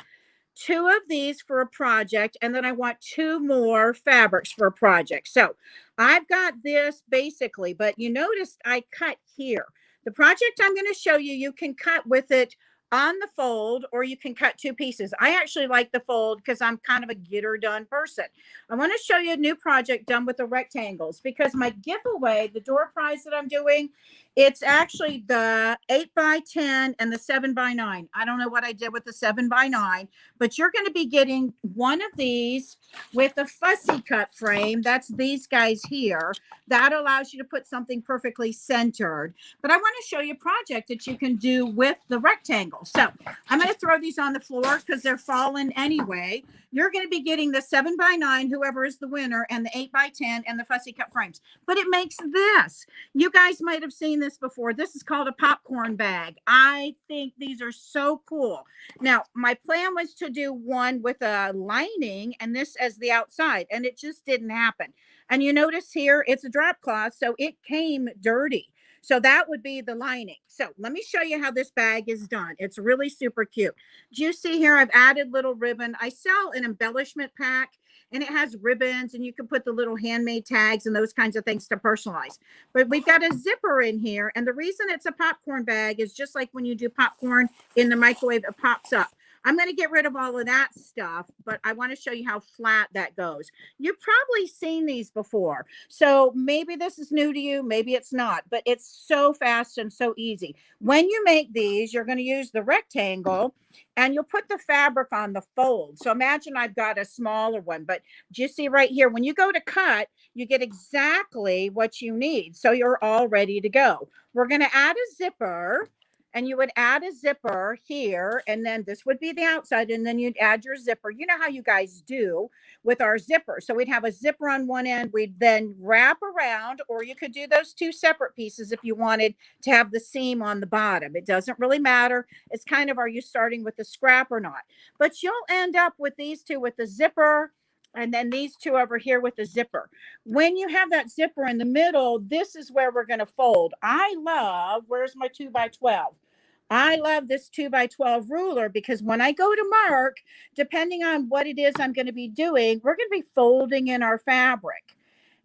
2 of these for a project, and then I want 2 more fabrics for a project. So I've got this basically, but you noticed I cut here. The project I'm going to show you, you can cut with it on the fold, or you can cut 2 pieces. I actually like the fold because I'm kind of a get her done person. I want to show you a new project done with the rectangles, because my giveaway, the door prize that I'm doing, it's actually the 8x10 and the 7x9. I don't know what I did with the 7x9, but you're going to be getting one of these with a fussy cut frame. That's these guys here. That allows you to put something perfectly centered. But I want to show you a project that you can do with the rectangle. So I'm going to throw these on the floor because they're falling anyway. You're going to be getting the 7x9, whoever is the winner, and the 8x10 and the fussy cut frames. But it makes this. You guys might have seen this before. This is called a popcorn bag. I think these are so cool. Now, my plan was to do one with a lining and this as the outside, and it just didn't happen. And you notice here, it's a drop cloth, so it came dirty. So that would be the lining. So let me show you how this bag is done. It's really super cute. Do you see here, I've added little ribbon. I sell an embellishment pack, and it has ribbons, and you can put the little handmade tags and those kinds of things to personalize. But we've got a zipper in here, and the reason it's a popcorn bag is just like when you do popcorn in the microwave, it pops up. I'm going to get rid of all of that stuff, but I want to show you how flat that goes. You've probably seen these before, so maybe this is new to you, maybe it's not, but it's so fast and so easy. When you make these, you're going to use the rectangle, and you'll put the fabric on the fold. So imagine I've got a smaller one, but do you see right here, when you go to cut, you get exactly what you need. So you're all ready to go. We're going to add a zipper, and you would add a zipper here, and then this would be the outside, and then you'd add your zipper. You know how you guys do with our zipper. So we'd have a zipper on one end, we'd then wrap around, or you could do those two separate pieces if you wanted to have the seam on the bottom. It doesn't really matter. It's kind of, are you starting with the scrap or not? But you'll end up with these two with the zipper, and then these two over here with the zipper. When you have that zipper in the middle, this is where we're going to fold. I love, where's my 2x12? I love this 2x12 ruler, because when I go to mark, depending on what it is I'm going to be doing, we're going to be folding in our fabric.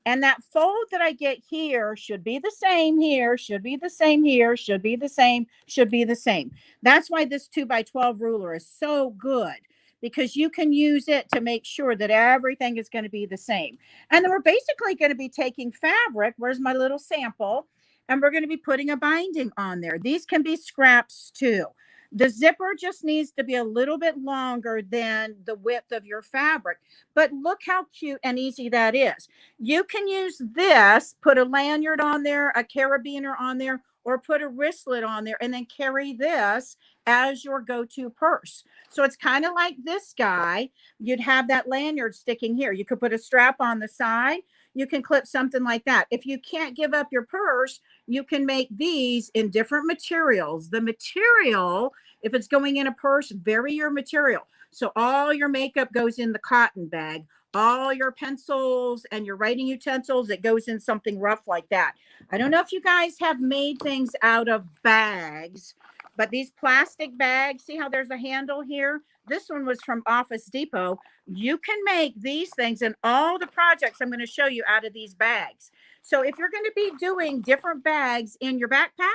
And that fold that I get here should be the same here, should be the same here, should be the same, should be the same. That's why this 2x12 ruler is so good, because you can use it to make sure that everything is going to be the same. And then we're basically going to be taking fabric. Where's my little sample? And we're going to be putting a binding on there. These can be scraps too. The zipper just needs to be a little bit longer than the width of your fabric. But look how cute and easy that is. You can use this, put a lanyard on there, a carabiner on there, or put a wristlet on there, and then carry this as your go-to purse. So it's kind of like this guy. You'd have that lanyard sticking here. You could put a strap on the side. You can clip something like that. If you can't give up your purse, you can make these in different materials. The material, if it's going in a purse, vary your material. So all your makeup goes in the cotton bag. All your pencils and your writing utensils, it goes in something rough like that. I don't know if you guys have made things out of bags, but these plastic bags, see how there's a handle here? This one was from Office Depot. You can make these things in all the projects I'm going to show you out of these bags. So if you're going to be doing different bags in your backpack,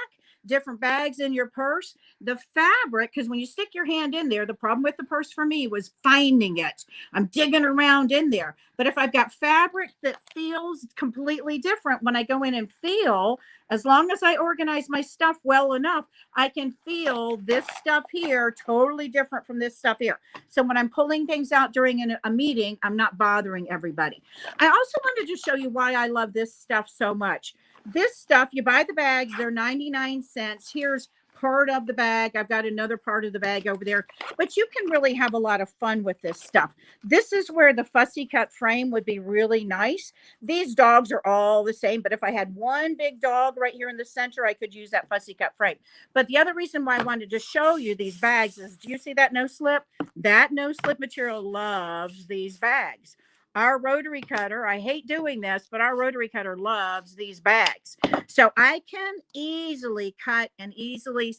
different bags in your purse, the fabric, because when you stick your hand in there, the problem with the purse for me was finding it. I'm digging around in there. But if I've got fabric that feels completely different when I go in and feel, as long as I organize my stuff well enough, I can feel this stuff here totally different from this stuff here. So when I'm pulling things out during a meeting, I'm not bothering everybody. I also wanted to show you why I love this stuff so much. This stuff, you buy the bags, they're 99 cents. Here's part of the bag. I've got another part of the bag over there, but you can really have a lot of fun with this stuff. This is where the fussy cut frame would be really nice. These dogs are all the same, but if I had one big dog right here in the center, I could use that fussy cut frame. But the other reason why I wanted to show you these bags is, do you see that no slip? That no slip material loves these bags. Our rotary cutter, I hate doing this, but our rotary cutter loves these bags. So I can easily cut and easily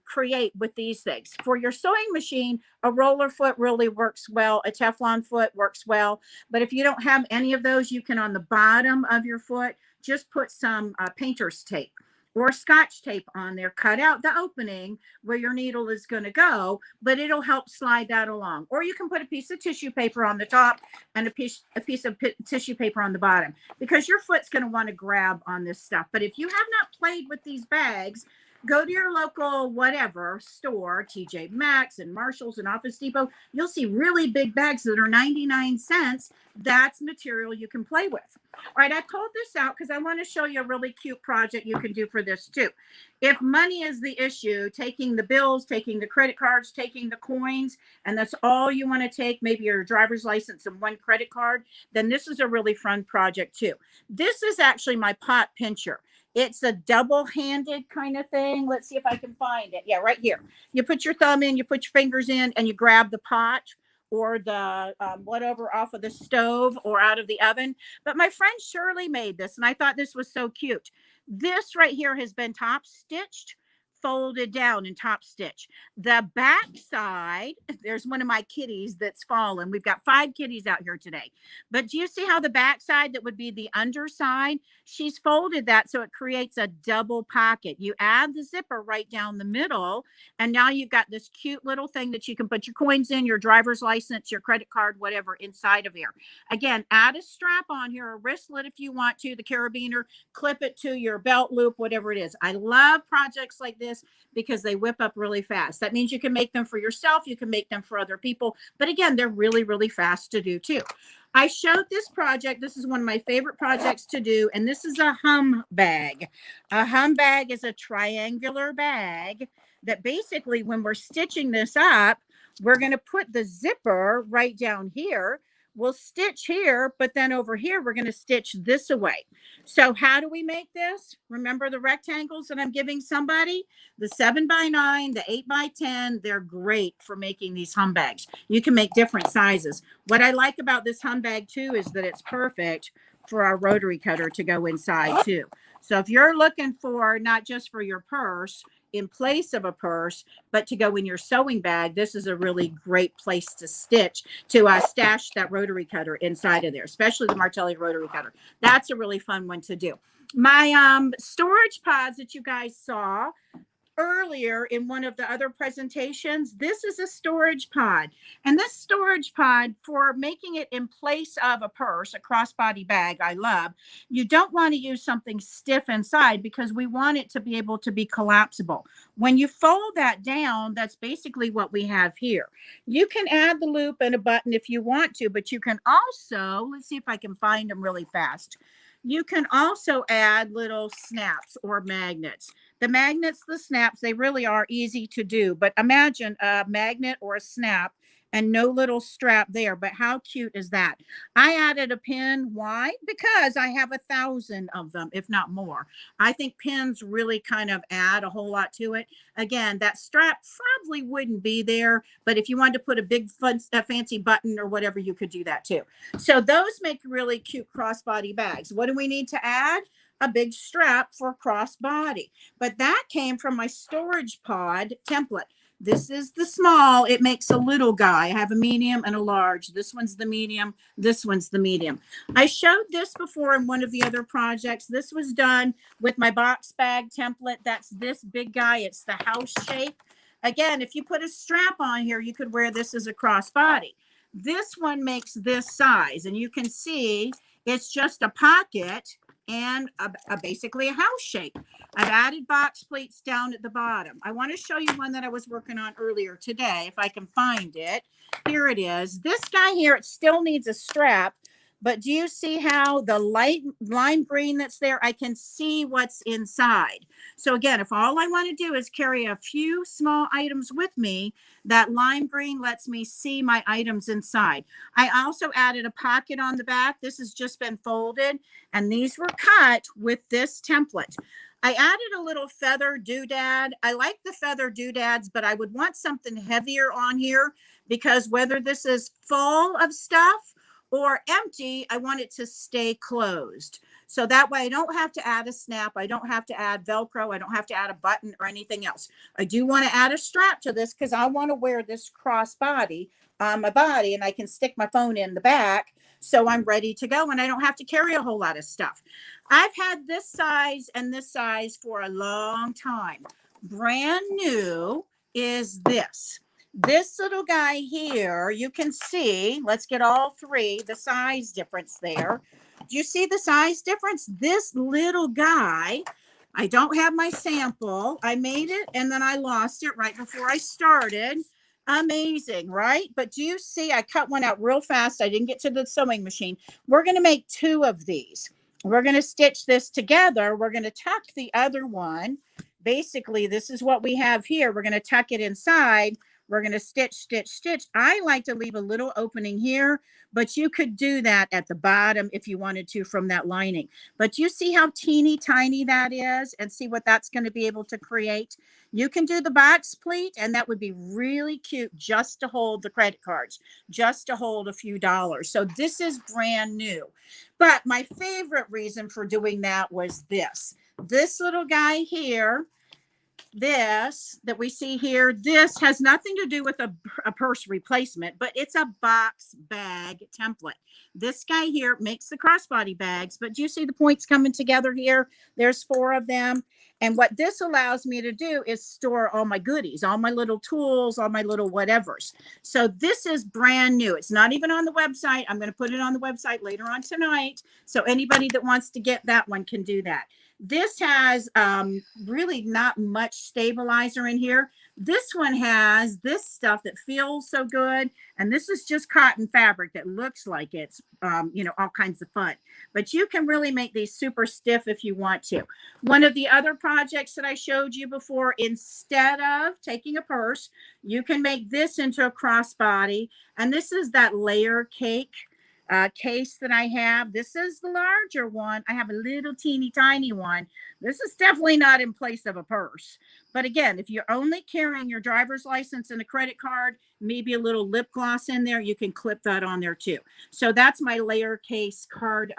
create with these things. For your sewing machine, a roller foot really works well. A Teflon foot works well. But if you don't have any of those, you can, on the bottom of your foot, just put some painter's tape or Scotch tape on there. Cut out the opening where your needle is going to go, but it'll help slide that along. Or you can put a piece of tissue paper on the top and a piece of tissue paper on the bottom, because your foot's going to want to grab on this stuff. But if you have not played with these bags, go to your local whatever store, TJ Maxx and Marshall's and Office Depot. You'll see really big bags that are 99 cents. That's material you can play with. All right, I pulled this out because I want to show you a really cute project you can do for this too. If money is the issue, taking the bills, taking the credit cards, taking the coins, and that's all you want to take, maybe your driver's license and one credit card, then this is a really fun project too. This is actually my pot pincher. It's a double-handed kind of thing. Let's see if I can find it. Yeah, right here. You put your thumb in, you put your fingers in, and you grab the pot or the whatever off of the stove or out of the oven. But my friend Shirley made this, and I thought this was so cute. This right here has been top stitched, folded down and top stitch. The back side, there's one of my kitties that's fallen. We've got 5 kitties out here today. But do you see how the back side, that would be the underside, she's folded that so it creates a double pocket. You add the zipper right down the middle, and now you've got this cute little thing that you can put your coins in, your driver's license, your credit card, whatever inside of here. Again, add a strap on here, a wristlet if you want to, the carabiner, clip it to your belt loop, whatever it is. I love projects like this because they whip up really fast. That means you can make them for yourself, you can make them for other people, but again, they're really, really fast to do too. I showed this project. This is one of my favorite projects to do, and this is a hum bag. A hum bag is a triangular bag that basically, when we're stitching this up, we're going to put the zipper right down here. We'll stitch here, but then over here, we're going to stitch this away. So how do we make this? Remember the rectangles that I'm giving somebody? The 7x9, the 8x10, they're great for making these hum bags. You can make different sizes. What I like about this hum bag too is that it's perfect for our rotary cutter to go inside too. So if you're looking for not just for your purse in place of a purse, but to go in your sewing bag, this is a really great place to stitch, to stash that rotary cutter inside of there, especially the Martelli rotary cutter. That's a really fun one to do. My storage pods that you guys saw earlier in one of the other presentations, this is a storage pod. And this storage pod, for making it in place of a purse, a crossbody bag, I love, you don't want to use something stiff inside because we want it to be able to be collapsible. When you fold that down, that's basically what we have here. You can add the loop and a button if you want to, but you can also, let's see if I can find them really fast. You can also add little snaps or magnets. The magnets, the snaps, they really are easy to do. But imagine a magnet or a snap and no little strap there. But how cute is that? I added a pin. Why? Because I have 1,000 of them, if not more. I think pins really kind of add a whole lot to it. Again, that strap probably wouldn't be there, but if you wanted to put a big fancy button or whatever, you could do that too. So those make really cute crossbody bags. What do we need to add? A big strap for crossbody. But that came from my storage pod template. This is the small. It makes a little guy. I have a medium and a large. This one's the medium. This one's the medium. I showed this before in one of the other projects. This was done with my box bag template. That's this big guy. It's the house shape. Again, if you put a strap on here, you could wear this as a crossbody. This one makes this size, and you can see it's just a pocket and basically a house shape. I've added box pleats down at the bottom. I want to show you one that I was working on earlier today, if I can find it. Here it is. This guy here, it still needs a strap, but do you see how the light lime green that's there, I can see what's inside. So again, if all I want to do is carry a few small items with me, that lime green lets me see my items inside. I also added a pocket on the back. This has just been folded, and these were cut with this template. I added a little feather doodad. I like the feather doodads, but I would want something heavier on here because whether this is full of stuff or empty, I want it to stay closed. So that way I don't have to add a snap. I don't have to add Velcro. I don't have to add a button or anything else. I do want to add a strap to this because I want to wear this crossbody on my body, and I can stick my phone in the back so I'm ready to go and I don't have to carry a whole lot of stuff. I've had this size and this size for a long time. Brand new is this. This little guy here, you can see, let's get all three, the size difference there. Do you see the size difference? This little guy, I don't have my sample. I made it and then I lost it right before I started. Amazing, right? But do you see, I cut one out real fast. I didn't get to the sewing machine. We're going to make 2 of these. We're going to stitch this together. We're going to tuck the other one. Basically, this is what we have here. We're going to tuck it inside. We're going to stitch, stitch, stitch. I like to leave a little opening here, but you could do that at the bottom if you wanted to from that lining. But you see how teeny tiny that is, and see what that's going to be able to create. You can do the box pleat, and that would be really cute just to hold the credit cards, just to hold a few dollars. So this is brand new. But my favorite reason for doing that was this little guy here. This that we see here, this has nothing to do with a purse replacement, but it's a box bag template. This guy here makes the crossbody bags, but do you see the points coming together here? There's 4 of them. And what this allows me to do is store all my goodies, all my little tools, all my little whatevers. So this is brand new. It's not even on the website. I'm going to put it on the website later on tonight. So anybody that wants to get that one can do that. This has really not much stabilizer in here. This one has this stuff that feels so good. And this is just cotton fabric that looks like it's, all kinds of fun. But you can really make these super stiff if you want to. One of the other projects that I showed you before, instead of taking a purse, you can make this into a crossbody. And this is that layer cake case that I have. This is the larger one. I have a little teeny tiny one. This is definitely not in place of a purse. But again, if you're only carrying your driver's license and a credit card, maybe a little lip gloss in there, you can clip that on there too. So that's my layer case card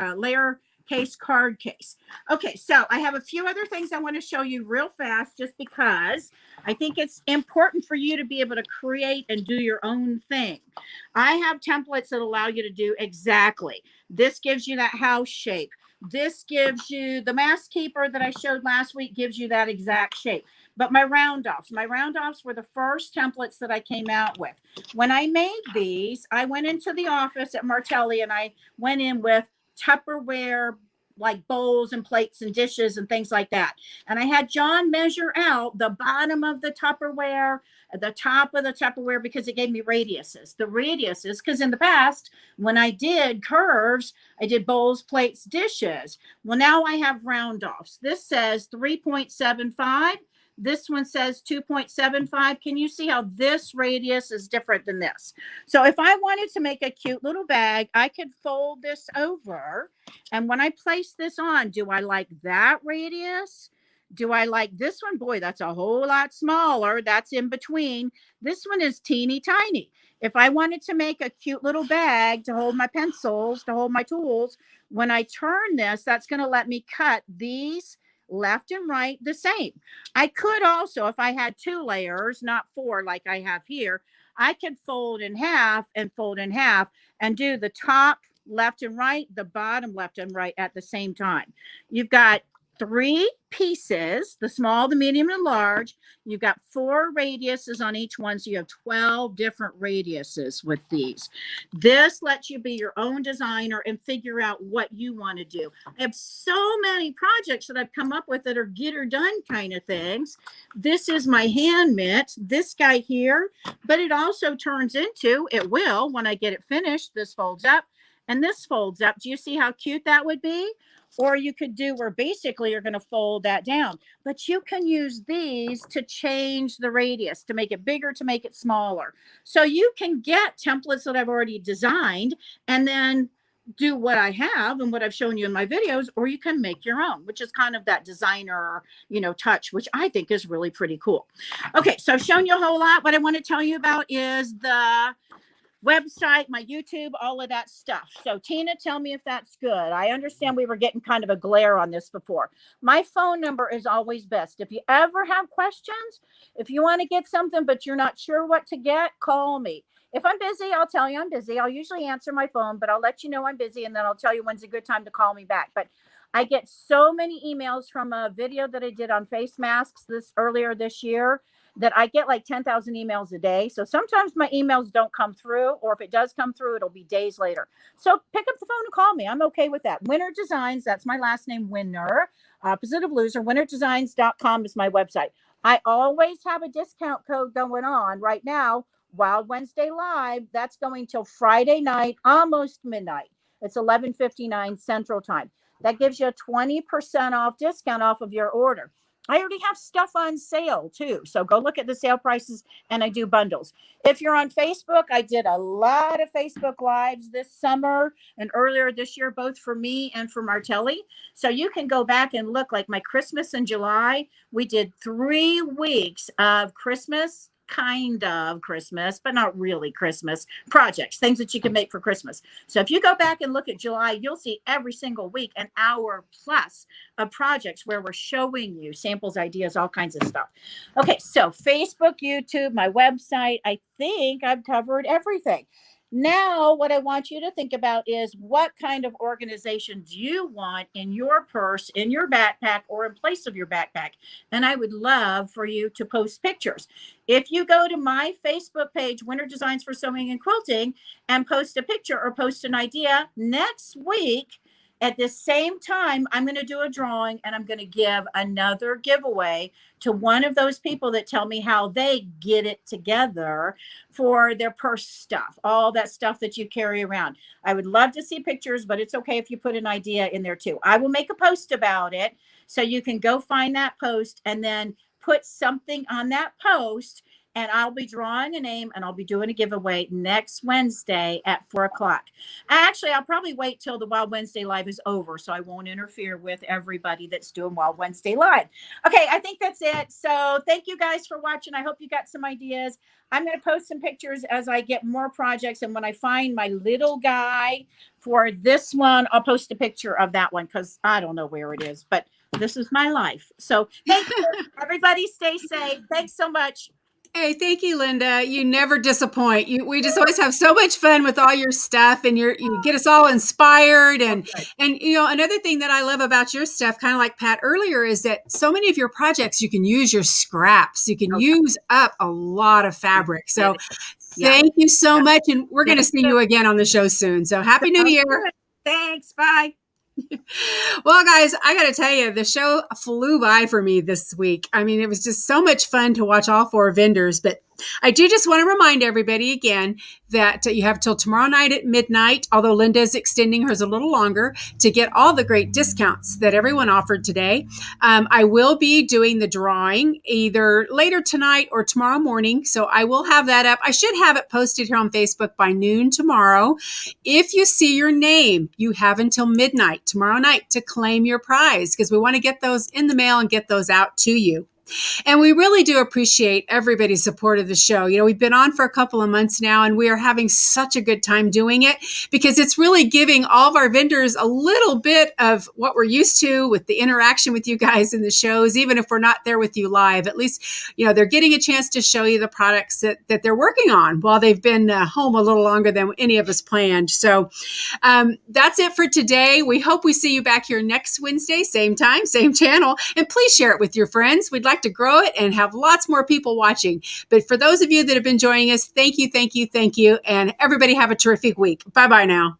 case. Okay, so I have a few other things I want to show you real fast, just because I think it's important for you to be able to create and do your own thing. I have templates that allow you to do exactly. This gives you that house shape. This gives you the mask keeper that I showed last week, gives you that exact shape. But my round offs were the first templates that I came out with. When I made these, I went into the office at Martelli and I went in with Tupperware, like bowls and plates and dishes and things like that. And I had John measure out the bottom of the Tupperware, the top of the Tupperware, because it gave me radiuses. The radiuses, because in the past, when I did curves, I did bowls, plates, dishes. Well, now I have round offs. This says 3.75. This one says 2.75. Can you see how this radius is different than this? So if I wanted to make a cute little bag, I could fold this over. And when I place this on, do I like that radius? Do I like this one? Boy, that's a whole lot smaller. That's in between. This one is teeny tiny. If I wanted to make a cute little bag to hold my pencils, to hold my tools, when I turn this, that's going to let me cut these left and right the same. I could also, if I had 2 layers, not 4 like I have here, I could fold in half and fold in half and do the top left and right, the bottom left and right at the same time. You've got 3 pieces, the small, the medium, and large. You've got 4 radiuses on each one, so you have 12 different radiuses with these. This lets you be your own designer and figure out what you want to do. I have so many projects that I've come up with that are get or done kind of things. This is my hand mitt, this guy here, but it also turns into, it will, when I get it finished, this folds up and this folds up. Do you see how cute that would be? Or you could do where basically you're going to fold that down. But you can use these to change the radius, to make it bigger, to make it smaller. So you can get templates that I've already designed and then do what I have and what I've shown you in my videos, or you can make your own, which is kind of that designer, touch, which I think is really pretty cool. Okay, so I've shown you a whole lot. What I want to tell you about is the website, my YouTube, all of that stuff. So Tina, tell me if that's good. I understand we were getting kind of a glare on this before. My phone number is always best. If you ever have questions, if you want to get something, but you're not sure what to get, call me. If I'm busy, I'll tell you I'm busy. I'll usually answer my phone, but I'll let you know I'm busy, and then I'll tell you when's a good time to call me back. But I get so many emails from a video that I did on face masks earlier this year that I get like 10,000 emails a day. So sometimes my emails don't come through, or if it does come through, it'll be days later. So pick up the phone and call me. I'm okay with that. Winner Designs, that's my last name, Winner, opposite of loser. winnerdesigns.com is my website. I always have a discount code going on right now. Wild Wednesday Live, that's going till Friday night, almost midnight. It's 11:59 Central Time. That gives you a 20% off discount off of your order. I already have stuff on sale too. So go look at the sale prices, and I do bundles. If you're on Facebook, I did a lot of Facebook Lives this summer and earlier this year, both for me and for Martelli. So you can go back and look, like my Christmas in July. We did 3 weeks of Christmas, kind of Christmas, but not really Christmas projects, things that you can make for Christmas. So if you go back and look at July, you'll see every single week an hour plus of projects where we're showing you samples, ideas, all kinds of stuff. Okay, so Facebook, YouTube, my website, I think I've covered everything. Now, what I want you to think about is, what kind of organization do you want in your purse, in your backpack, or in place of your backpack? And I would love for you to post pictures. If you go to my Facebook page, Winter Designs for Sewing and Quilting, and post a picture or post an idea, next week at the same time, I'm going to do a drawing, and I'm going to give another giveaway to one of those people that tell me how they get it together for their purse stuff, all that stuff that you carry around. I would love to see pictures, but it's okay if you put an idea in there too. I will make a post about it, so you can go find that post and then put something on that post, and I'll be drawing a name, and I'll be doing a giveaway next Wednesday at 4:00. Actually, I'll probably wait till the Wild Wednesday Live is over, so I won't interfere with everybody that's doing Wild Wednesday Live. Okay, I think that's it. So thank you guys for watching. I hope you got some ideas. I'm going to post some pictures as I get more projects, and when I find my little guy for this one, I'll post a picture of that one, because I don't know where it is, but this is my life. So thank you. Everybody stay safe. Thanks so much. Hey, thank you, Linda. You never disappoint. We just always have so much fun with all your stuff, and you get us all inspired. And another thing that I love about your stuff, kind of like Pat earlier, is that so many of your projects you can use your scraps. You can use up a lot of fabric. So thank you so much, and we're going to see you again on the show soon. So Happy New Year. Thanks. Bye. Well, guys, I got to tell you, the show flew by for me this week. I mean, it was just so much fun to watch all 4 vendors, but I do just want to remind everybody again that you have till tomorrow night at midnight, although Linda is extending hers a little longer, to get all the great discounts that everyone offered today. I will be doing the drawing either later tonight or tomorrow morning, so I will have that up. I should have it posted here on Facebook by noon tomorrow. If you see your name, you have until midnight tomorrow night to claim your prize, because we want to get those in the mail and get those out to you. And we really do appreciate everybody's support of the show. We've been on for a couple of months now, and we are having such a good time doing it, because it's really giving all of our vendors a little bit of what we're used to with the interaction with you guys in the shows. Even if we're not there with you live, at least, they're getting a chance to show you the products that they're working on while they've been home a little longer than any of us planned. So that's it for today. We hope we see you back here next Wednesday, same time, same channel. And please share it with your friends. We'd like to grow it and have lots more people watching. But for those of you that have been joining us, thank you, thank you, thank you. And everybody have a terrific week. Bye-bye now.